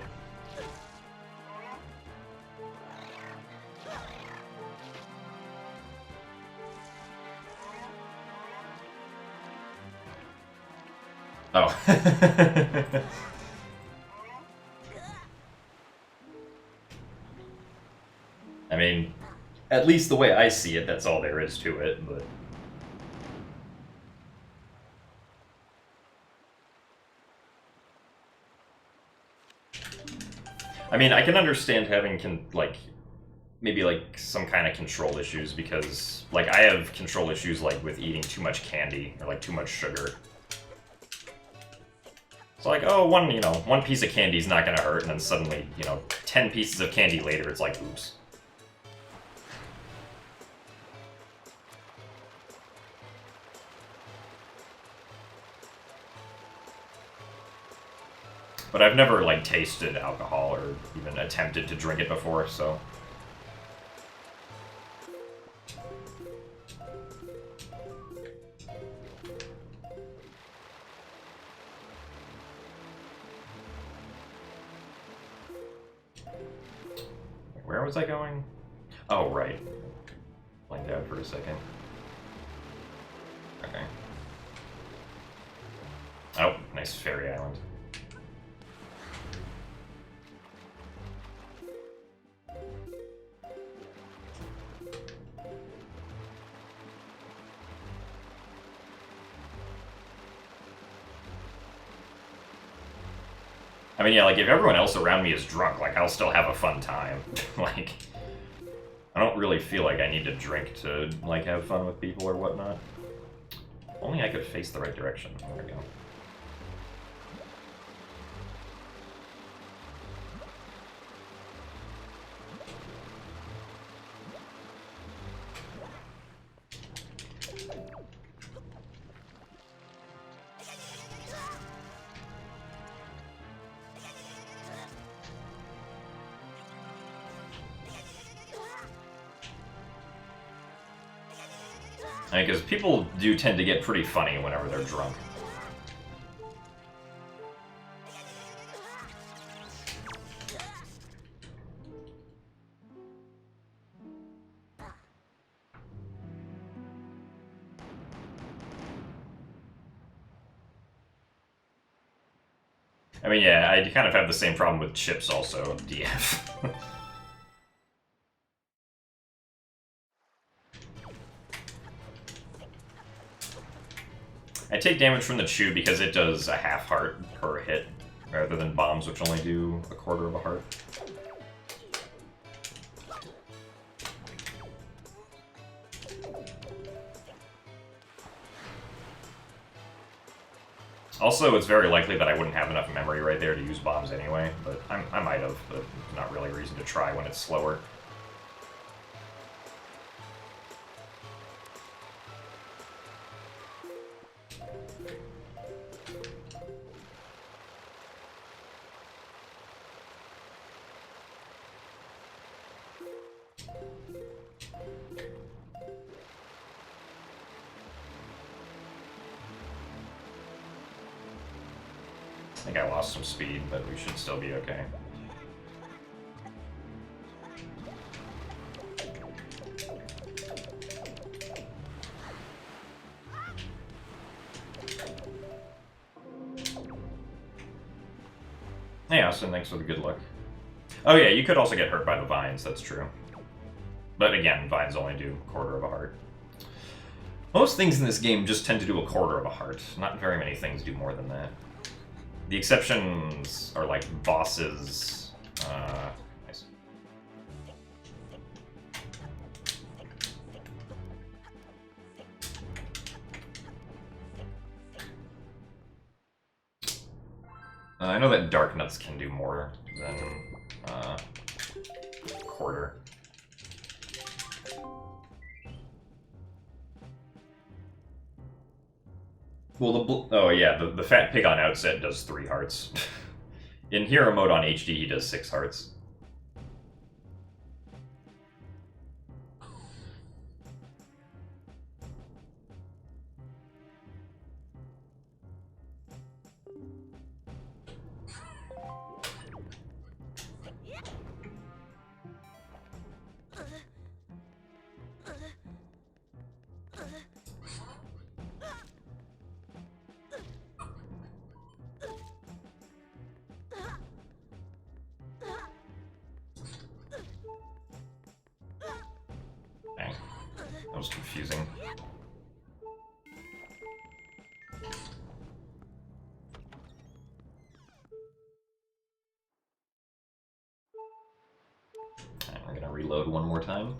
Oh. I mean, at least the way I see it, that's all there is to it, but... I mean, I can understand having, maybe, like, some kind of control issues, because, like, I have control issues, like, with eating too much candy, or, like, too much sugar. It's like, oh, one piece of candy's not gonna hurt, and then suddenly, 10 pieces of candy later, it's like, oops. But I've never, like, tasted alcohol or even attempted to drink it before, so... Where was I going? Oh, right. Blanked out for a second. Okay. Oh, nice fairy island. I mean, yeah, like, if everyone else around me is drunk, like, I'll still have a fun time. Like, I don't really feel like I need to drink to, like, have fun with people or whatnot. Only I could face the right direction. There we go. I mean, because people do tend to get pretty funny whenever they're drunk. I mean, yeah, I kind of have the same problem with chips also, DF. I take damage from the chew because it does a half heart per hit, rather than bombs, which only do a quarter of a heart. Also, it's very likely that I wouldn't have enough memory right there to use bombs anyway, but I might have, but not really a reason to try when it's slower. I think I lost some speed, but we should still be okay. Hey Austin, thanks for the good luck. Oh yeah, you could also get hurt by the vines, that's true. But again, vines only do a quarter of a heart. Most things in this game just tend to do a quarter of a heart. Not very many things do more than that. The exceptions are like bosses. Nice. I know that Dark Nuts can do more than quarter. Well, oh yeah, the fat pig on outset does 3 hearts. In hero mode on HD, he does 6 hearts. That was confusing. Alright, we're gonna reload one more time.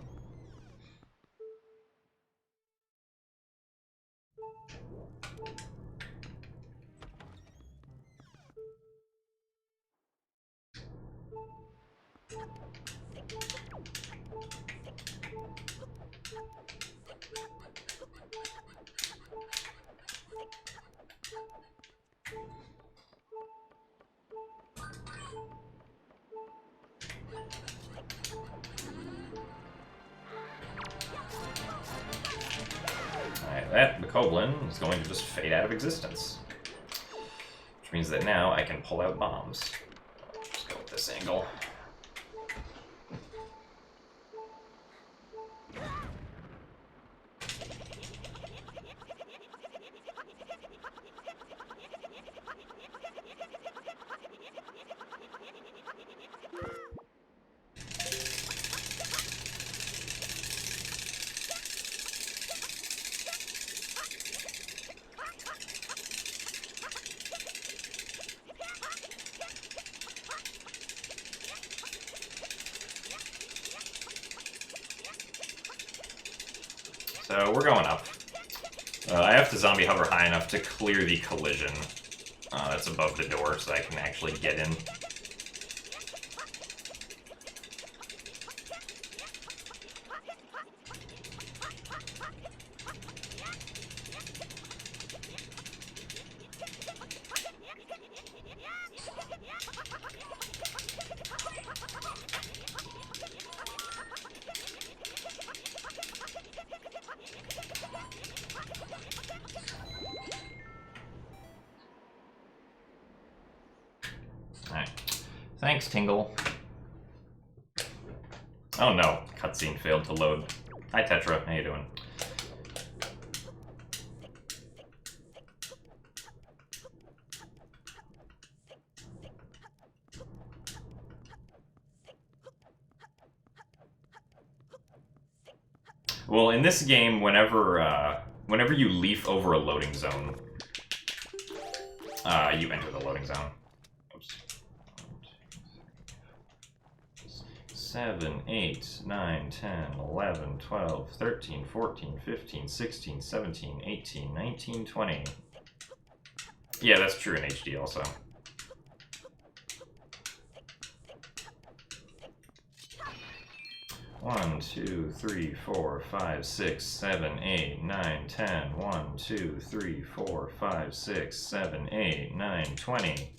That Bokoblin is going to just fade out of existence. Which means that now I can pull out bombs. Just go with this angle. So we're going up. I have to zombie hover high enough to clear the collision that's above the door so I can actually get in. Alright. Thanks, Tingle. Oh no, cutscene failed to load. Hi Tetra, how you doing? Well, in this game, whenever you leaf over a loading zone, You enter the loading zone. Oops. 7, 8, 9, 10, 11, 12, 13, 14, 15, 16, 17, 18, 19, 20. Yeah, that's true in HD also. One, 2, 3, 4, 5, 6, 7, 8, 9, 10. 1, 2, 3, 4, 5, 6, 7, 8, 9, 20.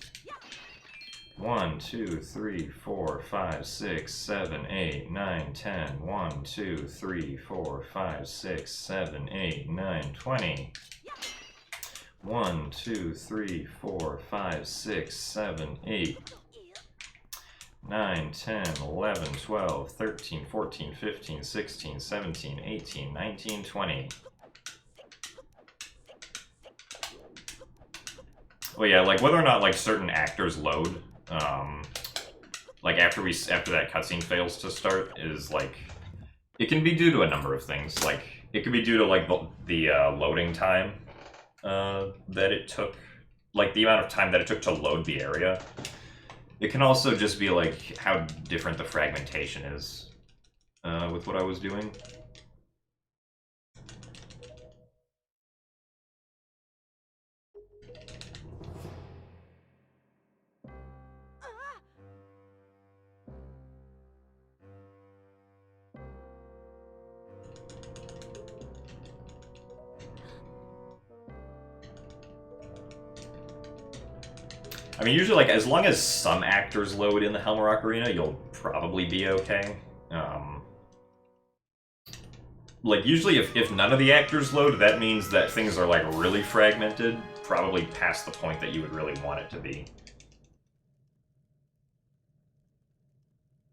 1, 2, 3, 4, 5, 6, 7, 8, 9, 10. 1, 2, 3, 4, 5, 6, 7, 8, 9, 20. 1, 2, 3, 4, 5, 6, 7, 8, 9, 10, 11, 12, 13, 14, 15, 16, 17, 18, 19, 20. Well, yeah, like whether or not like certain actors load, like after that cutscene fails to start is like, it can be due to a number of things. Like it could be due to like the loading time that it took, like the amount of time that it took to load the area. It can also just be like how different the fragmentation is with what I was doing. I mean, usually, like, as long as some actors load in the Helmrock Arena, you'll probably be okay. Like, usually if none of the actors load, that means that things are, like, really fragmented, probably past the point that you would really want it to be.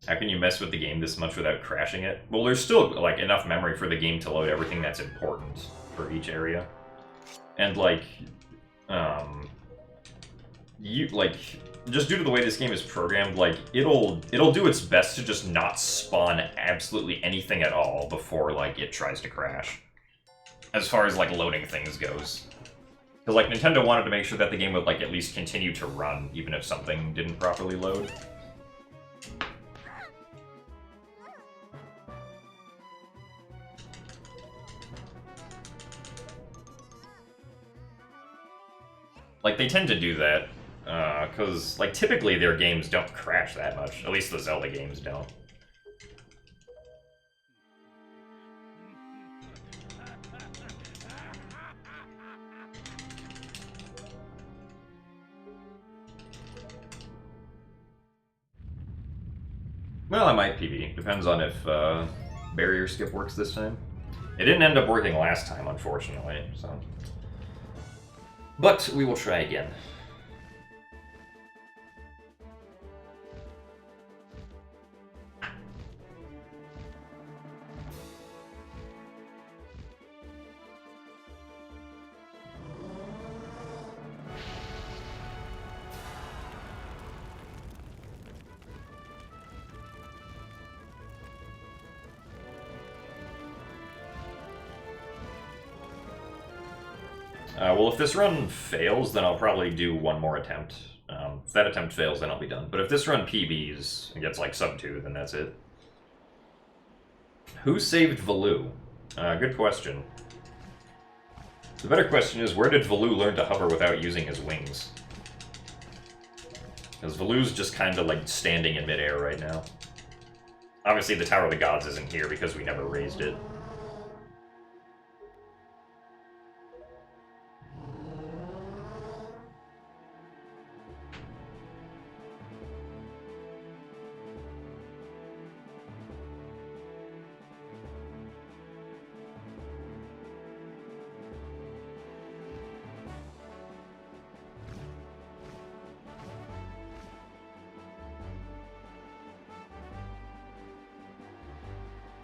How can you mess with the game this much without crashing it? Well, there's still, like, enough memory for the game to load everything that's important for each area. And, like, just due to the way this game is programmed, like, it'll do its best to just not spawn absolutely anything at all before, like, it tries to crash. As far as, like, loading things goes. Because, like, Nintendo wanted to make sure that the game would, like, at least continue to run, even if something didn't properly load. Like, they tend to do that. Because, like, typically their games don't crash that much. At least the Zelda games don't. Well, I might PB. Depends on if barrier skip works this time. It didn't end up working last time, unfortunately, so... But we will try again. Well, if this run fails, then I'll probably do one more attempt. If that attempt fails, then I'll be done. But if this run PBs and gets, like, sub 2, then that's it. Who saved Valoo? Good question. The better question is, where did Valoo learn to hover without using his wings? Because Valoo's just kind of, like, standing in midair right now. Obviously, the Tower of the Gods isn't here because we never raised it.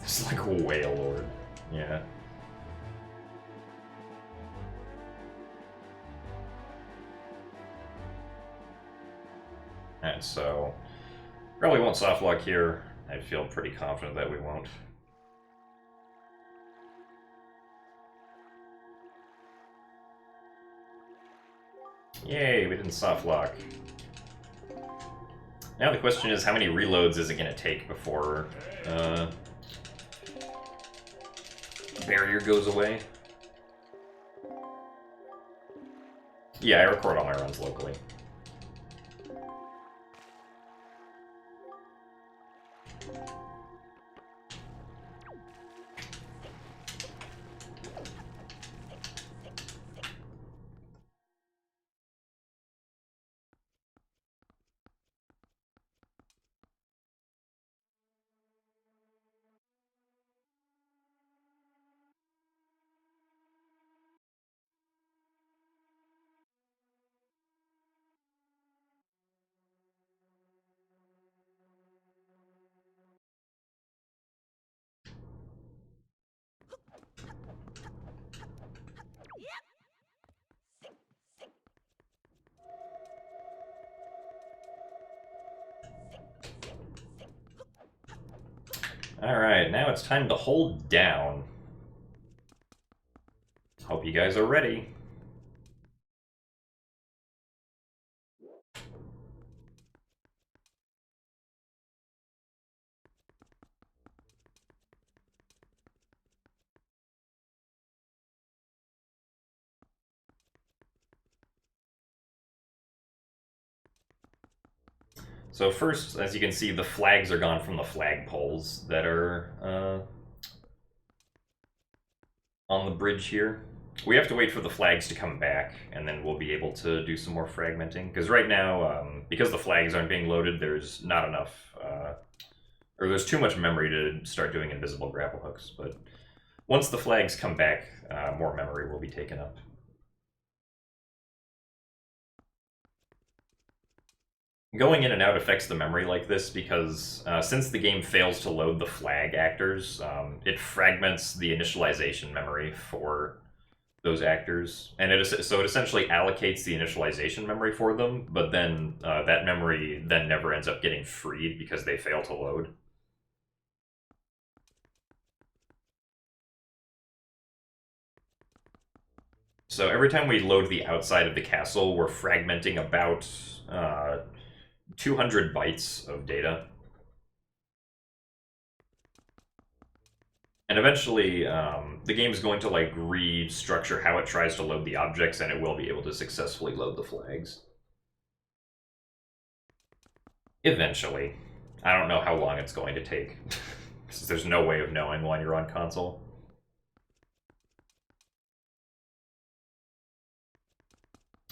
It's like a whale lord. Yeah. And so, probably won't softlock here. I feel pretty confident that we won't. Yay, we didn't soft lock. Now the question is, how many reloads is it going to take before barrier goes away? Yeah, I record all my runs locally. Alright, now it's time to hold down. Hope you guys are ready. So first, as you can see, the flags are gone from the flagpoles that are on the bridge here. We have to wait for the flags to come back, and then we'll be able to do some more fragmenting. Because right now, because the flags aren't being loaded, there's not enough, or there's too much memory to start doing invisible grapple hooks. But once the flags come back, more memory will be taken up. Going in and out affects the memory like this because since the game fails to load the flag actors, it fragments the initialization memory for those actors, and so it essentially allocates the initialization memory for them, but then that memory then never ends up getting freed because they fail to load. So every time we load the outside of the castle, we're fragmenting about 200 bytes of data. And eventually, the game is going to like restructure how it tries to load the objects, and it will be able to successfully load the flags. Eventually. I don't know how long it's going to take, because there's no way of knowing while you're on console.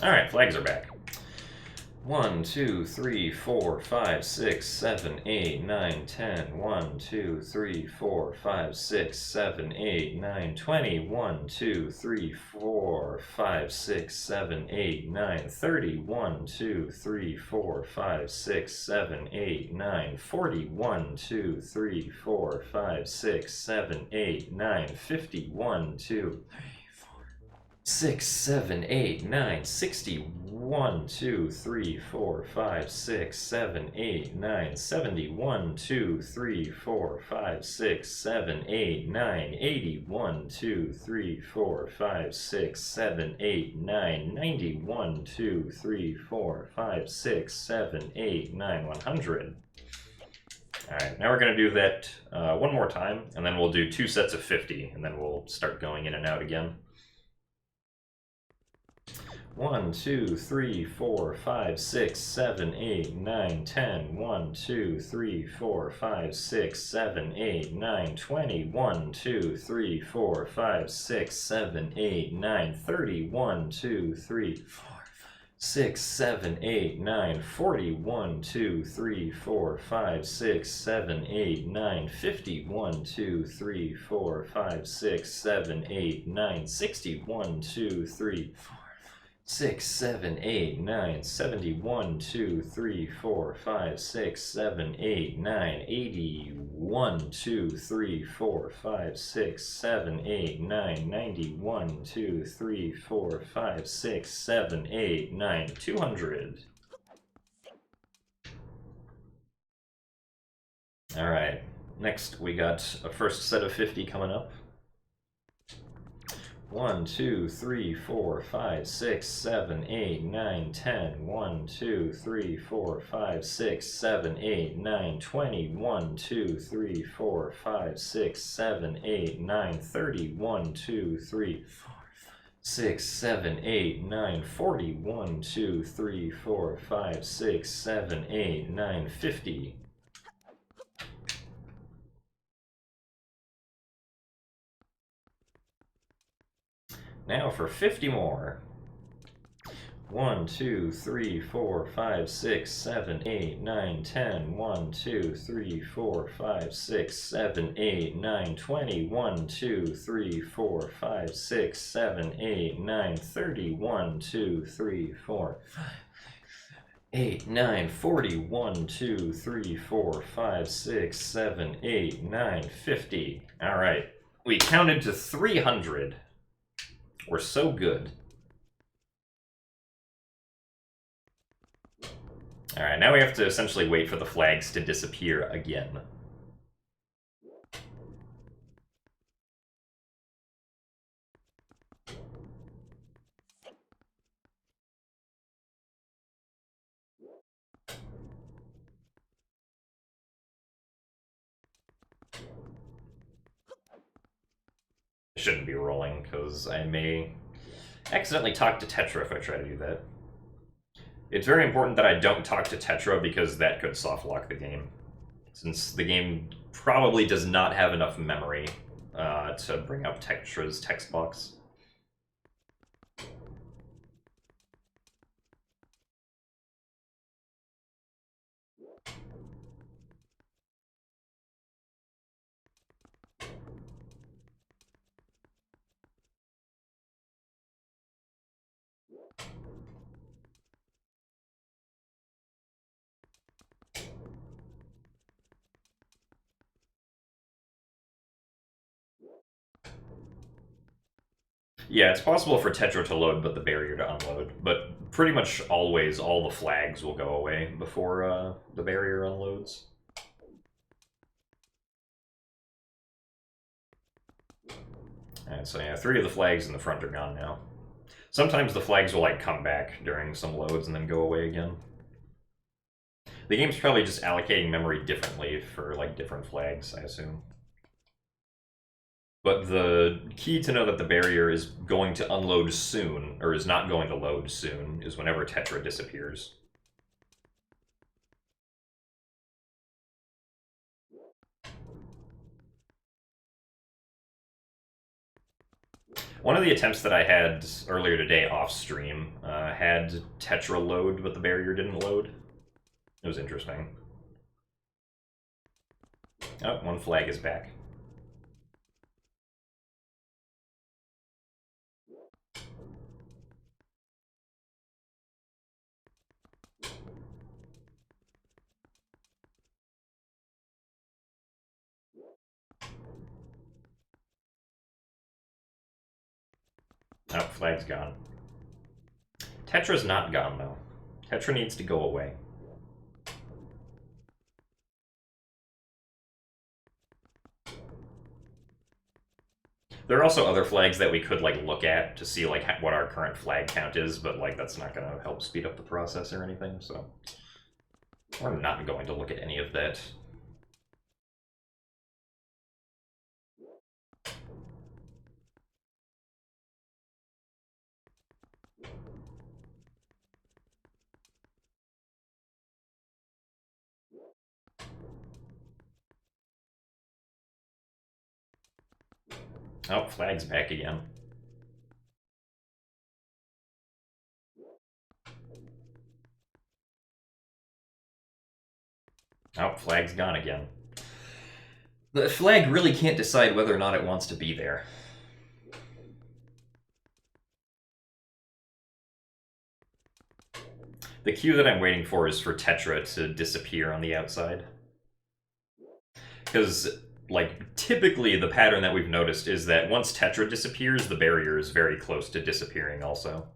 Alright, flags are back. 1, 2, 3, 4, 5, 6, 7, 8, 9, 10. 1, 2, 3, 4, 5, 6, 7, 8, 9, 20. 1, 2, 3, 4, 5, 6, 7, 8, 9, 30. 1, 2, 3, 4, 5, 6, 7, 8, 9, 40. 1, 2, 3, 4, 5, 6, 7, 8, 9, 50. 1, 2, 6, 7, 8, 9, 60. 1, 2, 3, 4, 5, 6, 7, 8, 9, 70. 1, 2, 3, 4, 5, 6, 7, 8, 9, 80. 1, 2, 3, 4, 5, 6, 7, 8, 9, 90. 1, 2, 3, 4, 5, 6, 7, 8, 9, 100. Alright, now we're going to do that one more time, and then we'll do 2 sets of 50, and then we'll start going in and out again. 1, 2, 3, 4, 5, 6, 7, 8, 9, 10. 1, 2, 3, 4, 5, 6, 7, 8, 9, 20. 1, 2, 3, 4, 5, 6, 7, 8, 9, 30. 1, 2, 3, 4, 6, 7, 8, 9, 40. 1, 2, 3, 4, 5, 6, 7, 8, 9, 50. 1, 2, 3, 4, 5, 6, 7, 8, 9, 60. 1, 2, 3, 4, 6, 7, 8, 9, 70. 1, 2, 3, 4, 5, 6, 7, 8, 9, 80. 1, 2, 3, 4, 5, 6, 7, 8, 9, 90. 1, 2, 3, 4, 5, 6, 7, 8, 9, 200. Alright, next we got a first set of 50 coming up. 1, 2, 3, 4, 5, 6, 7, 8, 9, 10. 1, 2, 3, 4, 5, 6, 7, 8, 9, 20. 1, 2, 3, 4, 5, 6, 7, 8, 9, 30. 1, 2, 3, 4, 6, 7, 8, 9, 40. 1, 2, 3, 4, 5, 6, 7, 8, 9, 50. Now for 50 more. 1, 2, 3, 4, 5, 6, 7, 8, 9, 10. 1, 2, 3, 4, 5, 6, 7, 8, 9, 20. 1, 2, 3, 4, 5, 6, 7, 8, 9, 30. 1, 2, 3, 4, 8, 9, 40. 1, 2, 3, 4, 5, 6, 7, 8, 9, 50. Alright. We counted to 300. We're so good. Alright, now we have to essentially wait for the flags to disappear again. Shouldn't be rolling, because I may accidentally talk to Tetra if I try to do that. It's very important that I don't talk to Tetra, because that could softlock the game. Since the game probably does not have enough memory to bring up Tetra's text box. Yeah, it's possible for Tetra to load, but the barrier to unload. But pretty much always, all the flags will go away before the barrier unloads. And so yeah, 3 of the flags in the front are gone now. Sometimes the flags will like come back during some loads and then go away again. The game's probably just allocating memory differently for like different flags, I assume. But the key to know that the barrier is going to unload soon, or is not going to load soon, is whenever Tetra disappears. One of the attempts that I had earlier today off stream had Tetra load, but the barrier didn't load. It was interesting. Oh, one flag is back. Oh, flag's gone. Tetra's not gone, though. Tetra needs to go away. There are also other flags that we could like look at to see like what our current flag count is, but like that's not going to help speed up the process or anything, so we're not going to look at any of that. Oh, flag's back again. Oh, flag's gone again. The flag really can't decide whether or not it wants to be there. The cue that I'm waiting for is for Tetra to disappear on the outside. Because, like, typically the pattern that we've noticed is that once Tetra disappears, the barrier is very close to disappearing also.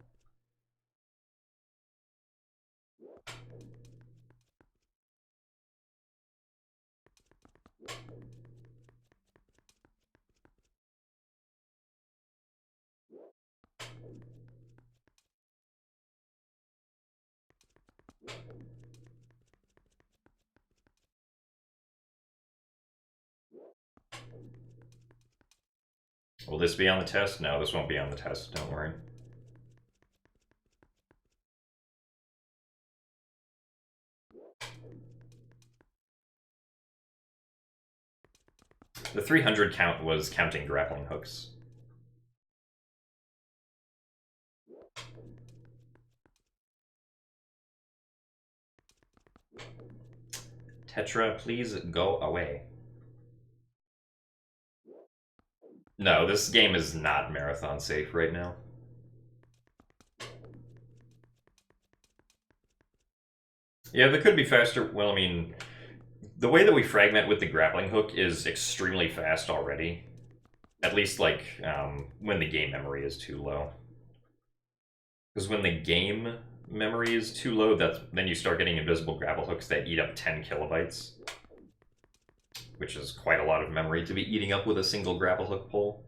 Will this be on the test? No, this won't be on the test, don't worry. The 300 count was counting grappling hooks. Tetra, please go away. No, this game is not marathon safe right now. Yeah, that could be faster. Well, I mean, the way that we fragment with the grappling hook is extremely fast already. At least, like, when the game memory is too low. Because when the game memory is too low, then you start getting invisible grapple hooks that eat up 10 kilobytes. Which is quite a lot of memory to be eating up with a single grapple hook pull.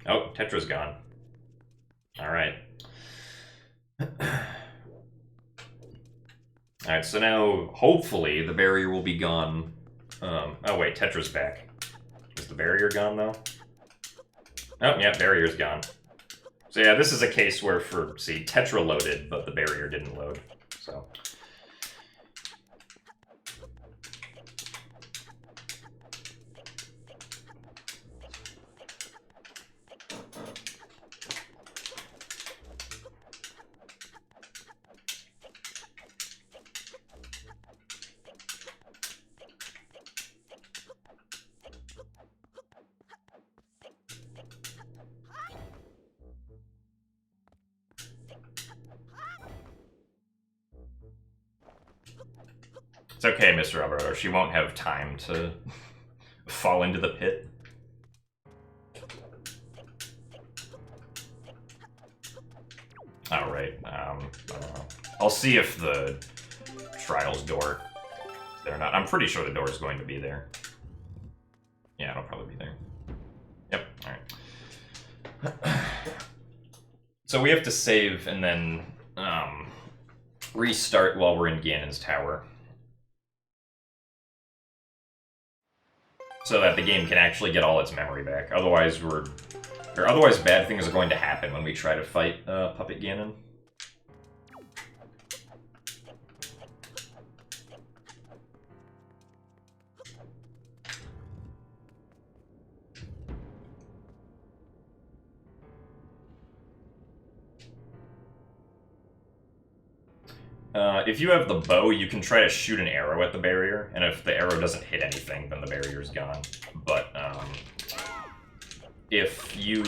Oh, Tetra's gone. Alright. Alright, so now, hopefully, the barrier will be gone. Oh wait, Tetra's back. Is the barrier gone, though? Oh, yeah, barrier's gone. So yeah, this is a case where, see, Tetra loaded, but the barrier didn't load, so... It's okay, Mr. Alberto. She won't have time to fall into the pit. Alright, I don't know. I'll see if the trials door is there or not. I'm pretty sure the door is going to be there. Yeah, it'll probably be there. Yep, alright. So we have to save and then restart while we're in Ganon's tower. So that the game can actually get all its memory back. Otherwise, otherwise bad things are going to happen when we try to fight Puppet Ganon. If you have the bow, you can try to shoot an arrow at the barrier, and if the arrow doesn't hit anything, then the barrier's gone. But, if you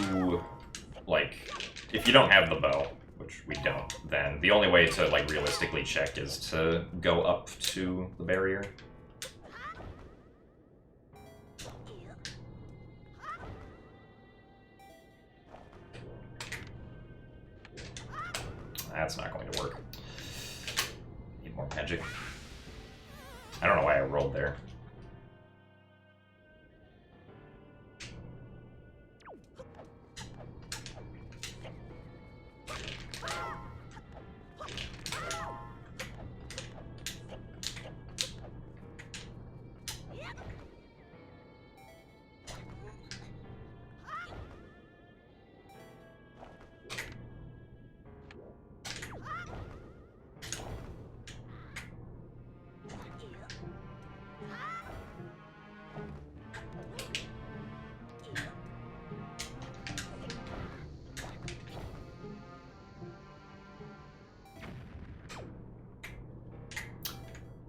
don't have the bow, which we don't, then the only way to, like, realistically check is to go up to the barrier. That's not going to work. Need more magic. I don't know why I rolled there.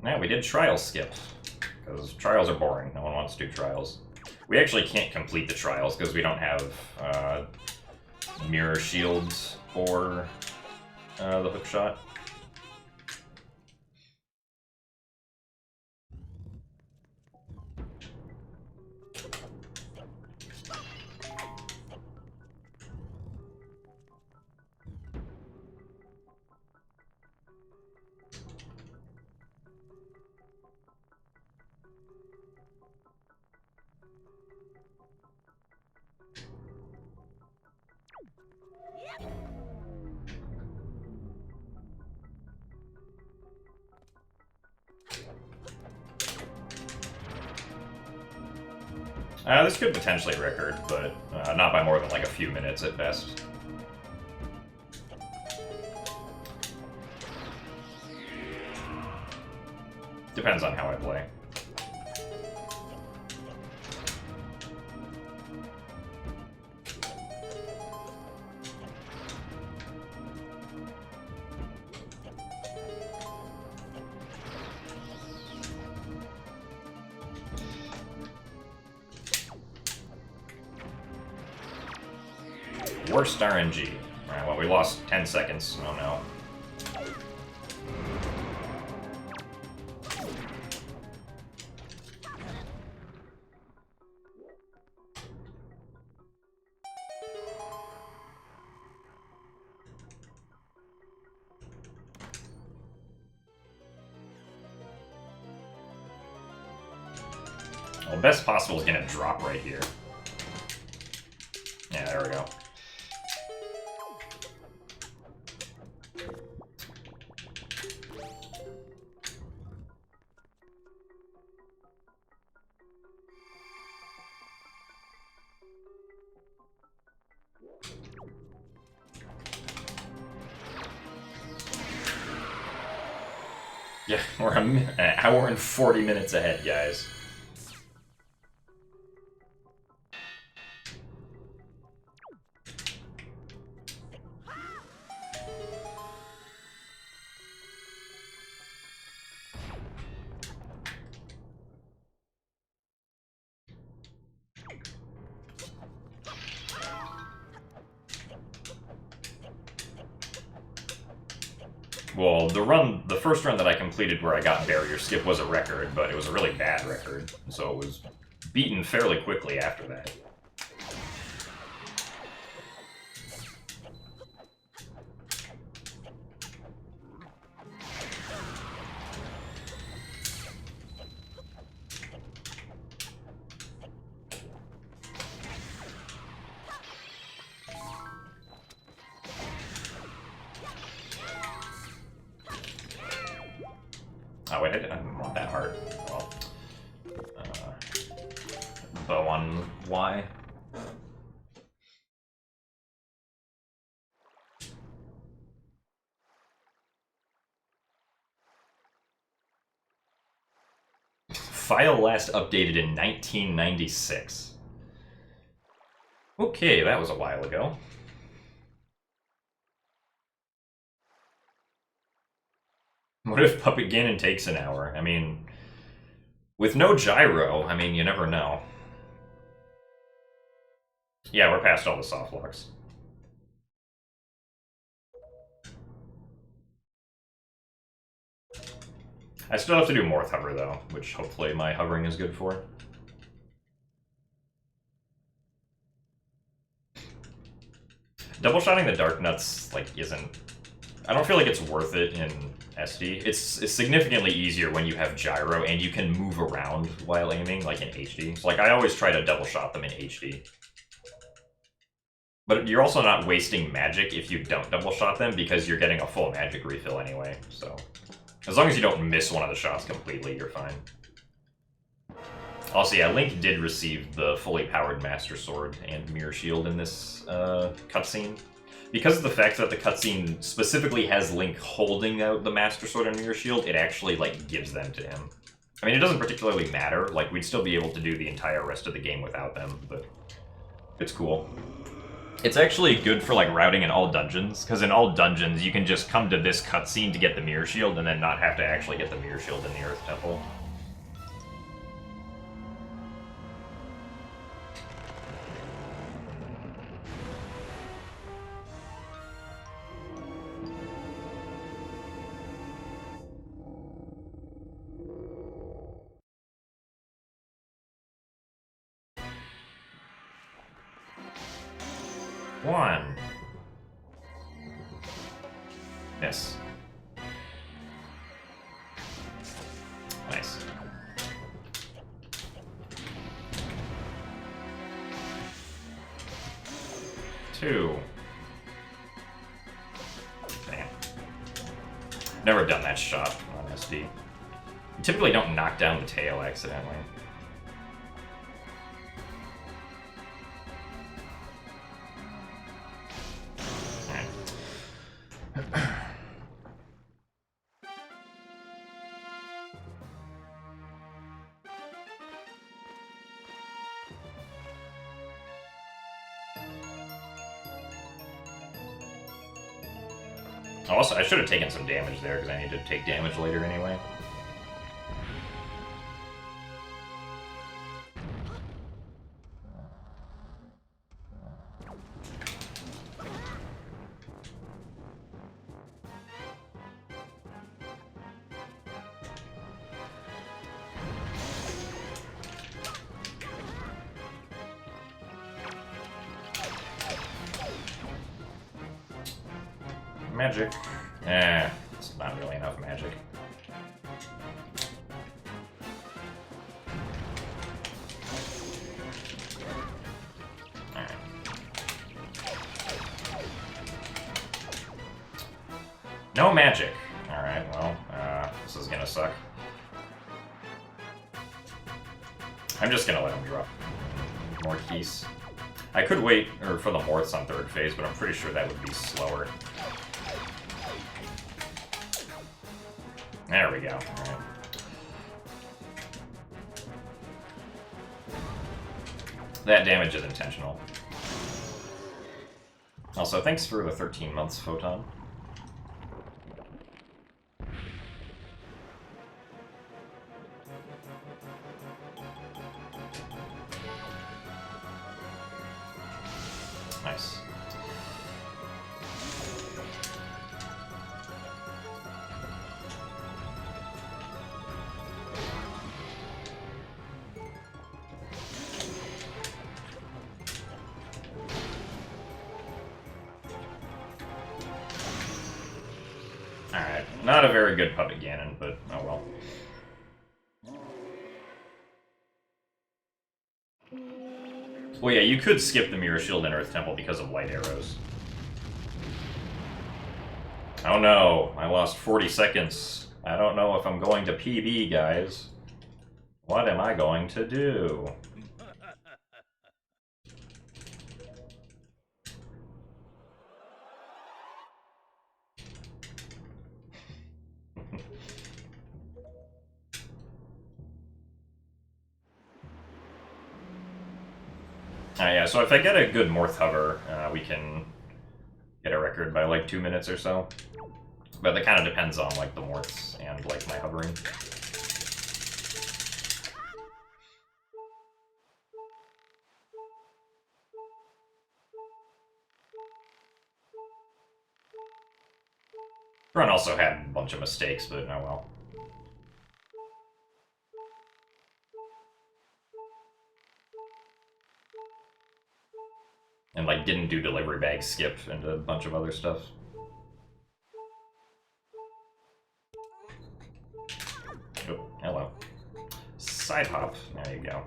Yeah, we did trials skip, because trials are boring. No one wants to do trials. We actually can't complete the trials because we don't have mirror shields or the hook shot. This could potentially record, but not by more than like a few minutes at best. Depends on how I play. Worst RNG. Alright, well, we lost 10 seconds. Oh no. Well, best possible is gonna drop right here. Yeah, there we go. Yeah, we're an hour and 40 minutes ahead, guys. Well, the first run that I completed where I got barrier skip was a record, but it was a really bad record, so it was beaten fairly quickly after that. Oh wait, I didn't want that heart. Well, bow on Y. File last updated in 1996. Okay, that was a while ago. What if Puppet Ganon takes an hour? I mean, with no gyro, I mean, you never know. Yeah, we're past all the soft locks. I still have to do Morph Hover, though, which hopefully my hovering is good for. Double-shotting the Dark Nuts, like, isn't... I don't feel like it's worth it in SD. It's significantly easier when you have gyro and you can move around while aiming, like in HD. So, like, I always try to double shot them in HD. But you're also not wasting magic if you don't double shot them because you're getting a full magic refill anyway, so... As long as you don't miss one of the shots completely, you're fine. Also, yeah, Link did receive the fully powered Master Sword and Mirror Shield in this cutscene. Because of the fact that the cutscene specifically has Link holding out the Master Sword and Mirror Shield, it actually, like, gives them to him. I mean, it doesn't particularly matter. Like, we'd still be able to do the entire rest of the game without them, but it's cool. It's actually good for, like, routing in all dungeons, because in all dungeons, you can just come to this cutscene to get the Mirror Shield, and then not have to actually get the Mirror Shield in the Earth Temple. One. Yes. Nice. Two. Damn. Never done that shot on SD. You typically don't knock down the tail accidentally. Also, I should have taken some damage there, because I need to take damage later anyway. Magic. It's not really enough magic. Alright. No magic. Alright, well, this is gonna suck. I'm just gonna let him drop more keys. I could wait for the Morths on third phase, but I'm pretty sure that would be slower. There we go. All right. That damage is intentional. Also, thanks for the 13 months, Photon. Nice. Alright, not a very good Puppet Ganon, but oh well. Well, yeah, you could skip the Mirror Shield and Earth Temple because of light arrows. Oh no, I lost 40 seconds. I don't know if I'm going to PB, guys. What am I going to do? Yeah, so if I get a good Morth hover, we can get a record by like 2 minutes or so. But that kind of depends on like the Morths and like my hovering. Run also had a bunch of mistakes, but oh well. And like didn't do delivery bag skip and a bunch of other stuff. Oh, hello. Side hop. There you go.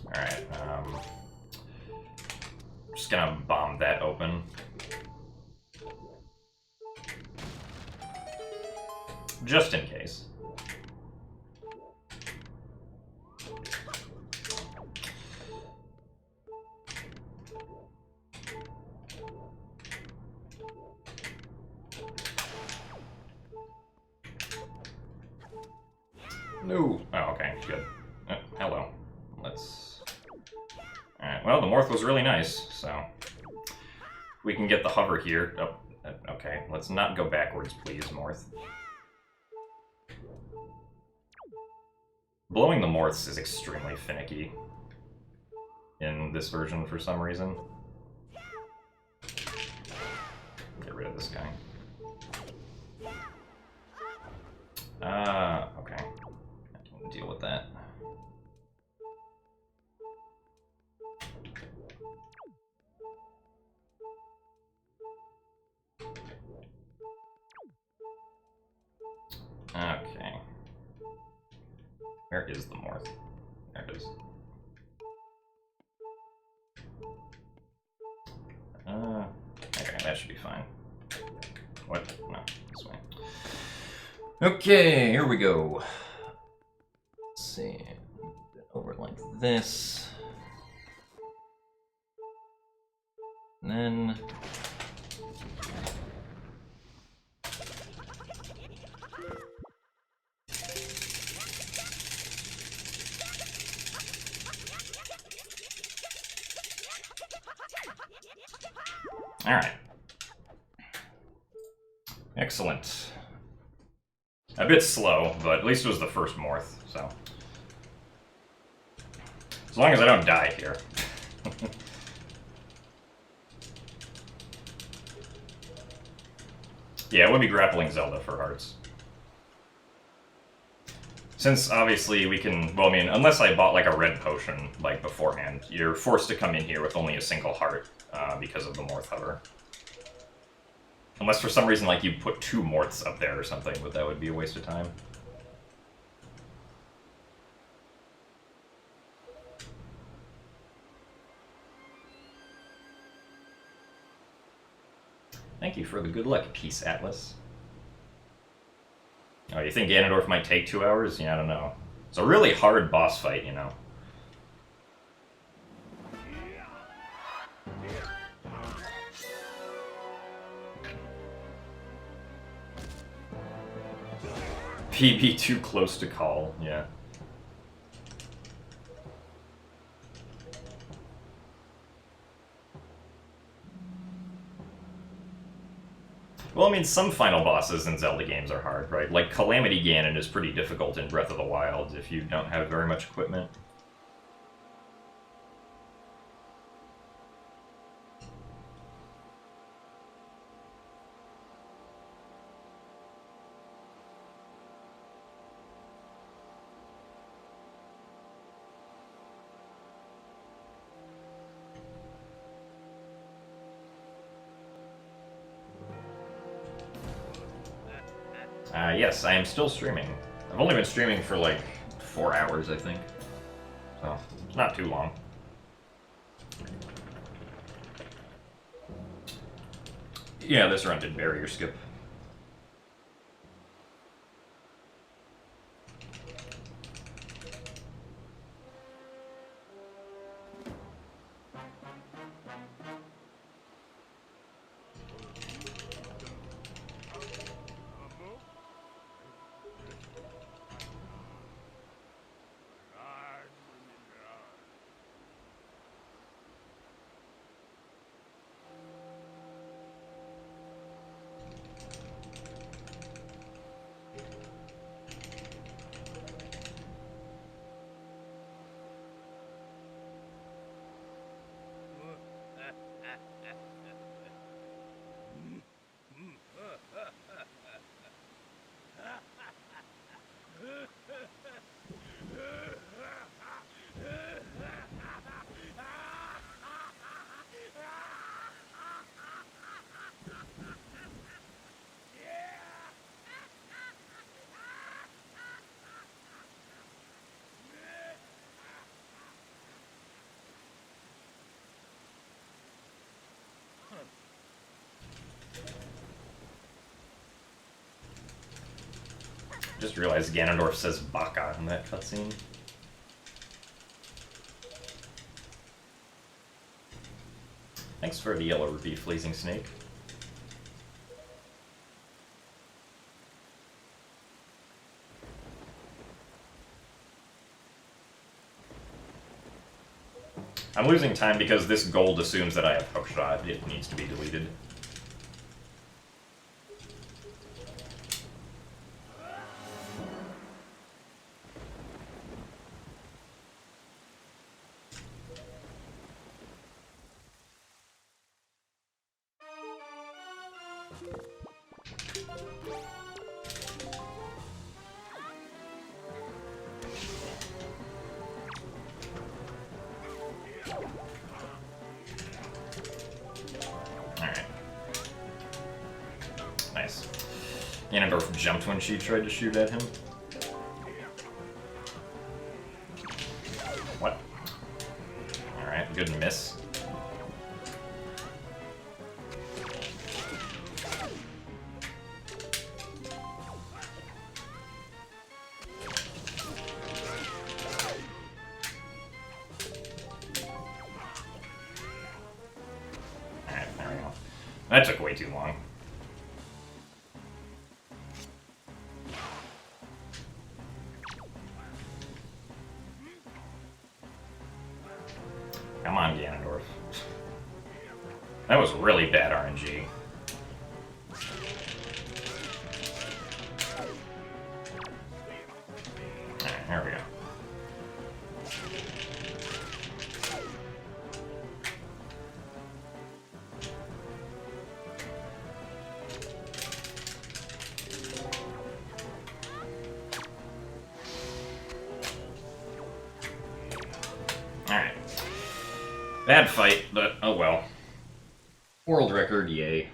Alright, just gonna bomb that open. Just in case. No. Oh, okay, good. Hello. Let's... Alright, well, the Morth was really nice, so... We can get the hover here. Oh, okay, let's not go backwards, please, Morth. Blowing the Morths is extremely finicky in this version for some reason. Get rid of this guy. Okay. I can deal with that. Okay. Where is the Morth? There it is. Okay, that should be fine. What? No, this way. Okay, here we go. Let's see. Over like this. And then... Alright. Excellent. A bit slow, but at least it was the first morph, so. As long as I don't die here. Yeah, it would be grappling Zelda for hearts. Since, obviously, we can... Well, I mean, unless I bought, like, a red potion, like, beforehand, you're forced to come in here with only a single heart, because of the Morph Hover. Unless for some reason, like, you put 2 Morths up there or something, but that would be a waste of time. Thank you for the good luck piece, Atlas. Oh, you think Ganondorf might take 2 hours? Yeah, I don't know. It's a really hard boss fight, you know. PB too close to call, yeah. Well, I mean, some final bosses in Zelda games are hard, right? Like, Calamity Ganon is pretty difficult in Breath of the Wild if you don't have very much equipment. Yes, I am still streaming. I've only been streaming for like 4 hours, I think. So, it's not too long. Yeah, this run did barrier skip. Just realized Ganondorf says Baka in that cutscene. Thanks for the yellow rupee, Blazing Snake. I'm losing time because this gold assumes that I have hookshot. It needs to be deleted. Ganondorf jumped when she tried to shoot at him. What? Alright, good miss. That took way too long. Come on, Ganondorf. That was really bad RNG. Alright, here we go. Alright. Bad fight, but oh well. World record, yay.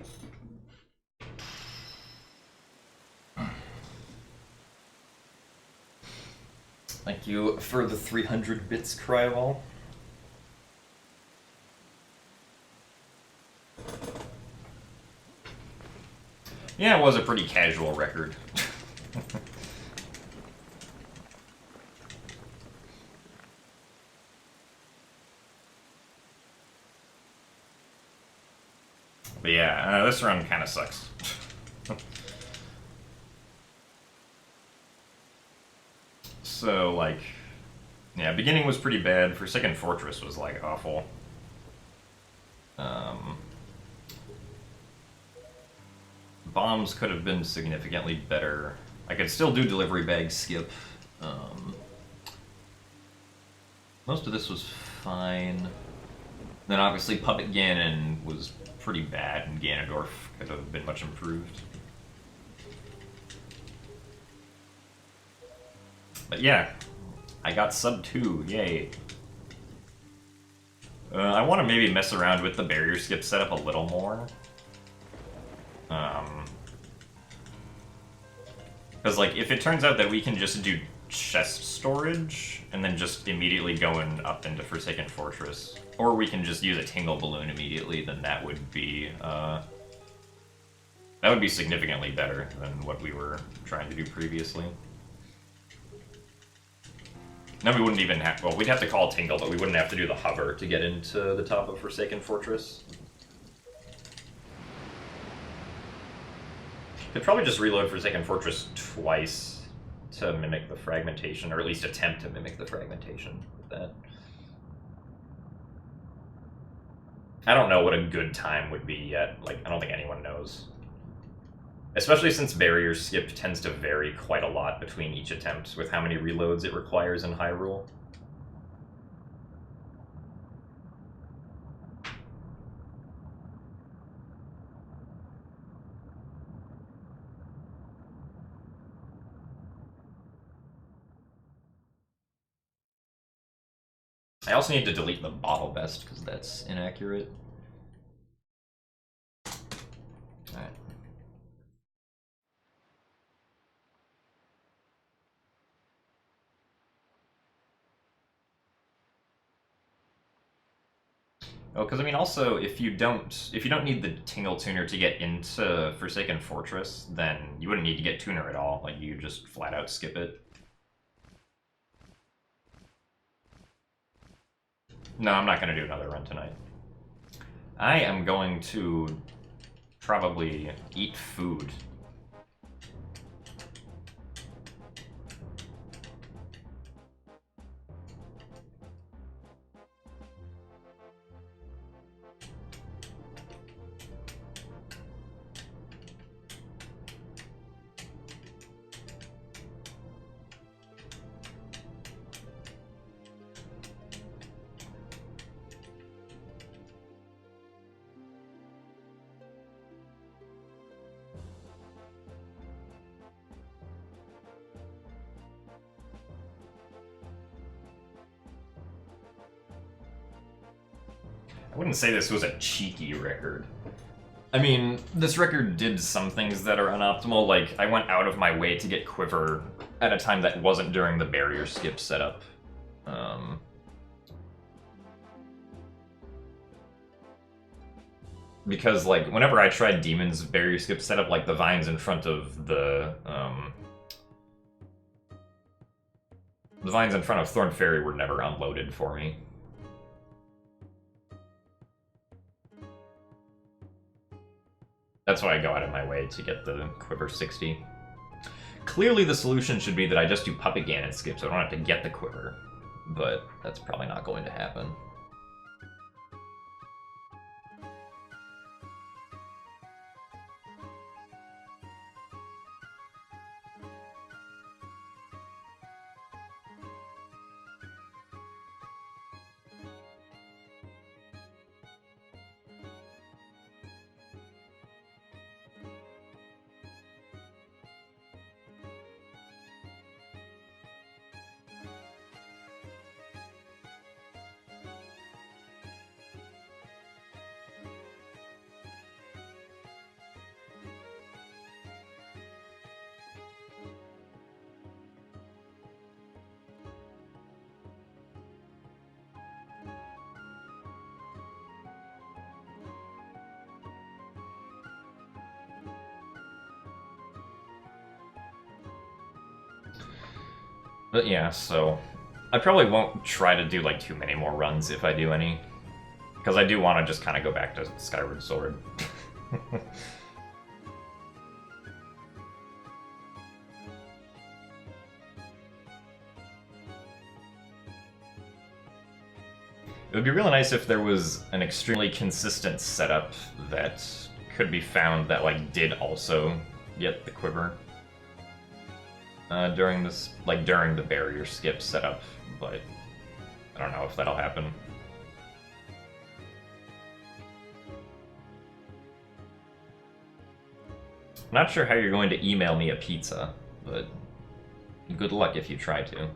Thank you for the 300 bits, Cryol. Yeah, it was a pretty casual record. But yeah, this run kind of sucks. So, like, yeah, beginning was pretty bad. Forsaken Fortress was, like, awful. Bombs could have been significantly better. I could still do delivery bag skip. Most of this was fine. Then obviously Puppet Ganon was pretty bad, and Ganondorf could have been much improved. But yeah, I got sub 2, yay. I want to maybe mess around with the barrier skip setup a little more. Because, like, if it turns out that we can just do chest storage, and then just immediately going up into Forsaken Fortress, or we can just use a Tingle Balloon immediately, then that would be significantly better than what we were trying to do previously. Then we wouldn't even have, well, we'd have to call Tingle, but we wouldn't have to do the hover to get into the top of Forsaken Fortress. Could probably just reload Forsaken Fortress twice to mimic the fragmentation, or at least attempt to mimic the fragmentation with that. I don't know what a good time would be yet. Like, I don't think anyone knows. Especially since barrier skip tends to vary quite a lot between each attempt with how many reloads it requires in Hyrule. I also need to delete the bottle vest because that's inaccurate. Alright. Oh, because I mean, also, if you don't need the Tingle Tuner to get into Forsaken Fortress, then you wouldn't need to get Tuner at all. Like, you just flat out skip it. No, I'm not going to do another run tonight. I am going to probably eat food. I wouldn't say this was a cheeky record. I mean, this record did some things that are unoptimal, like, I went out of my way to get Quiver at a time that wasn't during the barrier skip setup. Because, like, whenever I tried Demon's barrier skip setup, like, the vines in front of the vines in front of Thorn Fairy were never unloaded for me. That's why I go out of my way to get the Quiver 60. Clearly the solution should be that I just do Puppet Ganon skip so I don't have to get the Quiver. But that's probably not going to happen. But yeah, so I probably won't try to do like too many more runs if I do any. Because I do want to just kind of go back to Skyward Sword. It would be really nice if there was an extremely consistent setup that could be found that like did also get the Quiver. During this, like during the barrier skip setup, but I don't know if that'll happen. Not sure how you're going to email me a pizza, but good luck if you try to.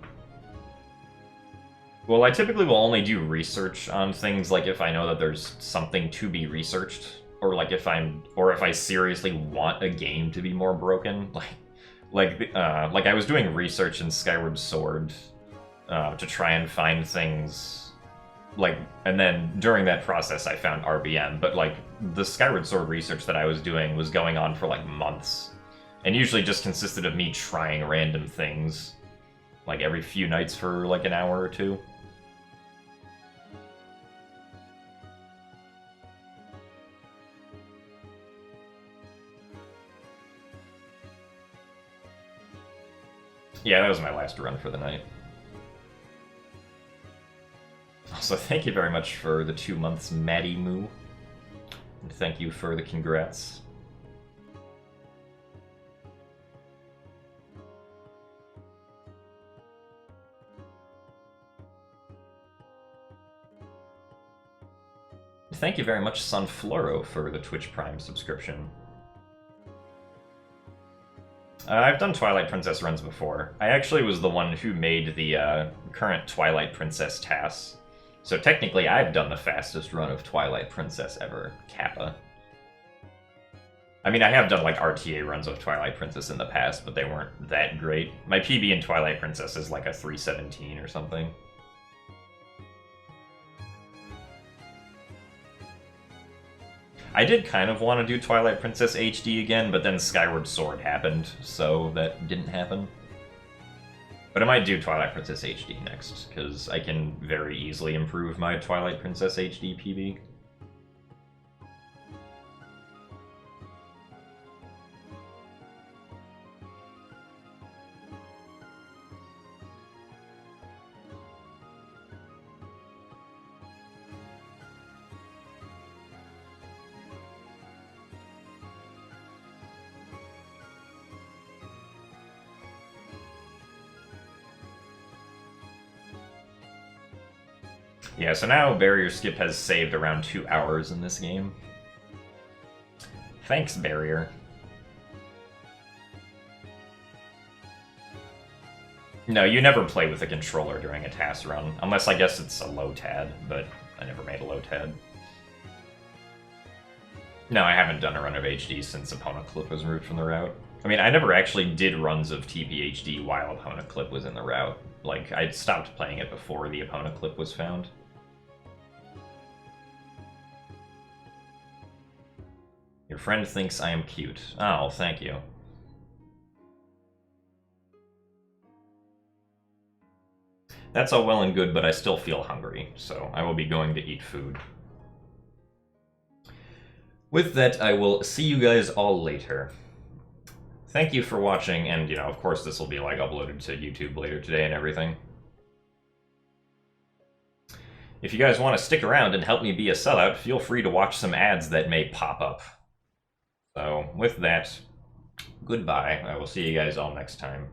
Well, I typically will only do research on things like if I know that there's something to be researched, or like if I seriously want a game to be more broken, like I was doing research in Skyward Sword to try and find things, like, and then during that process I found RBM, but like the Skyward Sword research that I was doing was going on for like months, and usually just consisted of me trying random things, like every few nights for like an hour or two. Yeah, that was my last run for the night. Also, thank you very much for the 2 months, Maddie Moo. And thank you for the congrats. Thank you very much, Sunfloro, for the Twitch Prime subscription. I've done Twilight Princess runs before. I actually was the one who made the current Twilight Princess TAS. So technically I've done the fastest run of Twilight Princess ever, Kappa. I mean, I have done like RTA runs of Twilight Princess in the past, but they weren't that great. My PB in Twilight Princess is like a 317 or something. I did kind of want to do Twilight Princess HD again, but then Skyward Sword happened, so that didn't happen. But I might do Twilight Princess HD next, because I can very easily improve my Twilight Princess HD PB. Yeah, so now Barrier Skip has saved around 2 hours in this game. Thanks, Barrier. No, you never play with a controller during a TAS run, unless I guess it's a low TAD, but I never made a low TAD. No, I haven't done a run of HD since Opponent Clip was removed from the route. I mean, I never actually did runs of TPHD while Opponent Clip was in the route. Like, I stopped playing it before the Opponent Clip was found. Your friend thinks I am cute. Oh, thank you. That's all well and good, but I still feel hungry, so I will be going to eat food. With that, I will see you guys all later. Thank you for watching, and, of course this will be, uploaded to YouTube later today and everything. If you guys want to stick around and help me be a sellout, feel free to watch some ads that may pop up. So, with that, goodbye. I will see you guys all next time.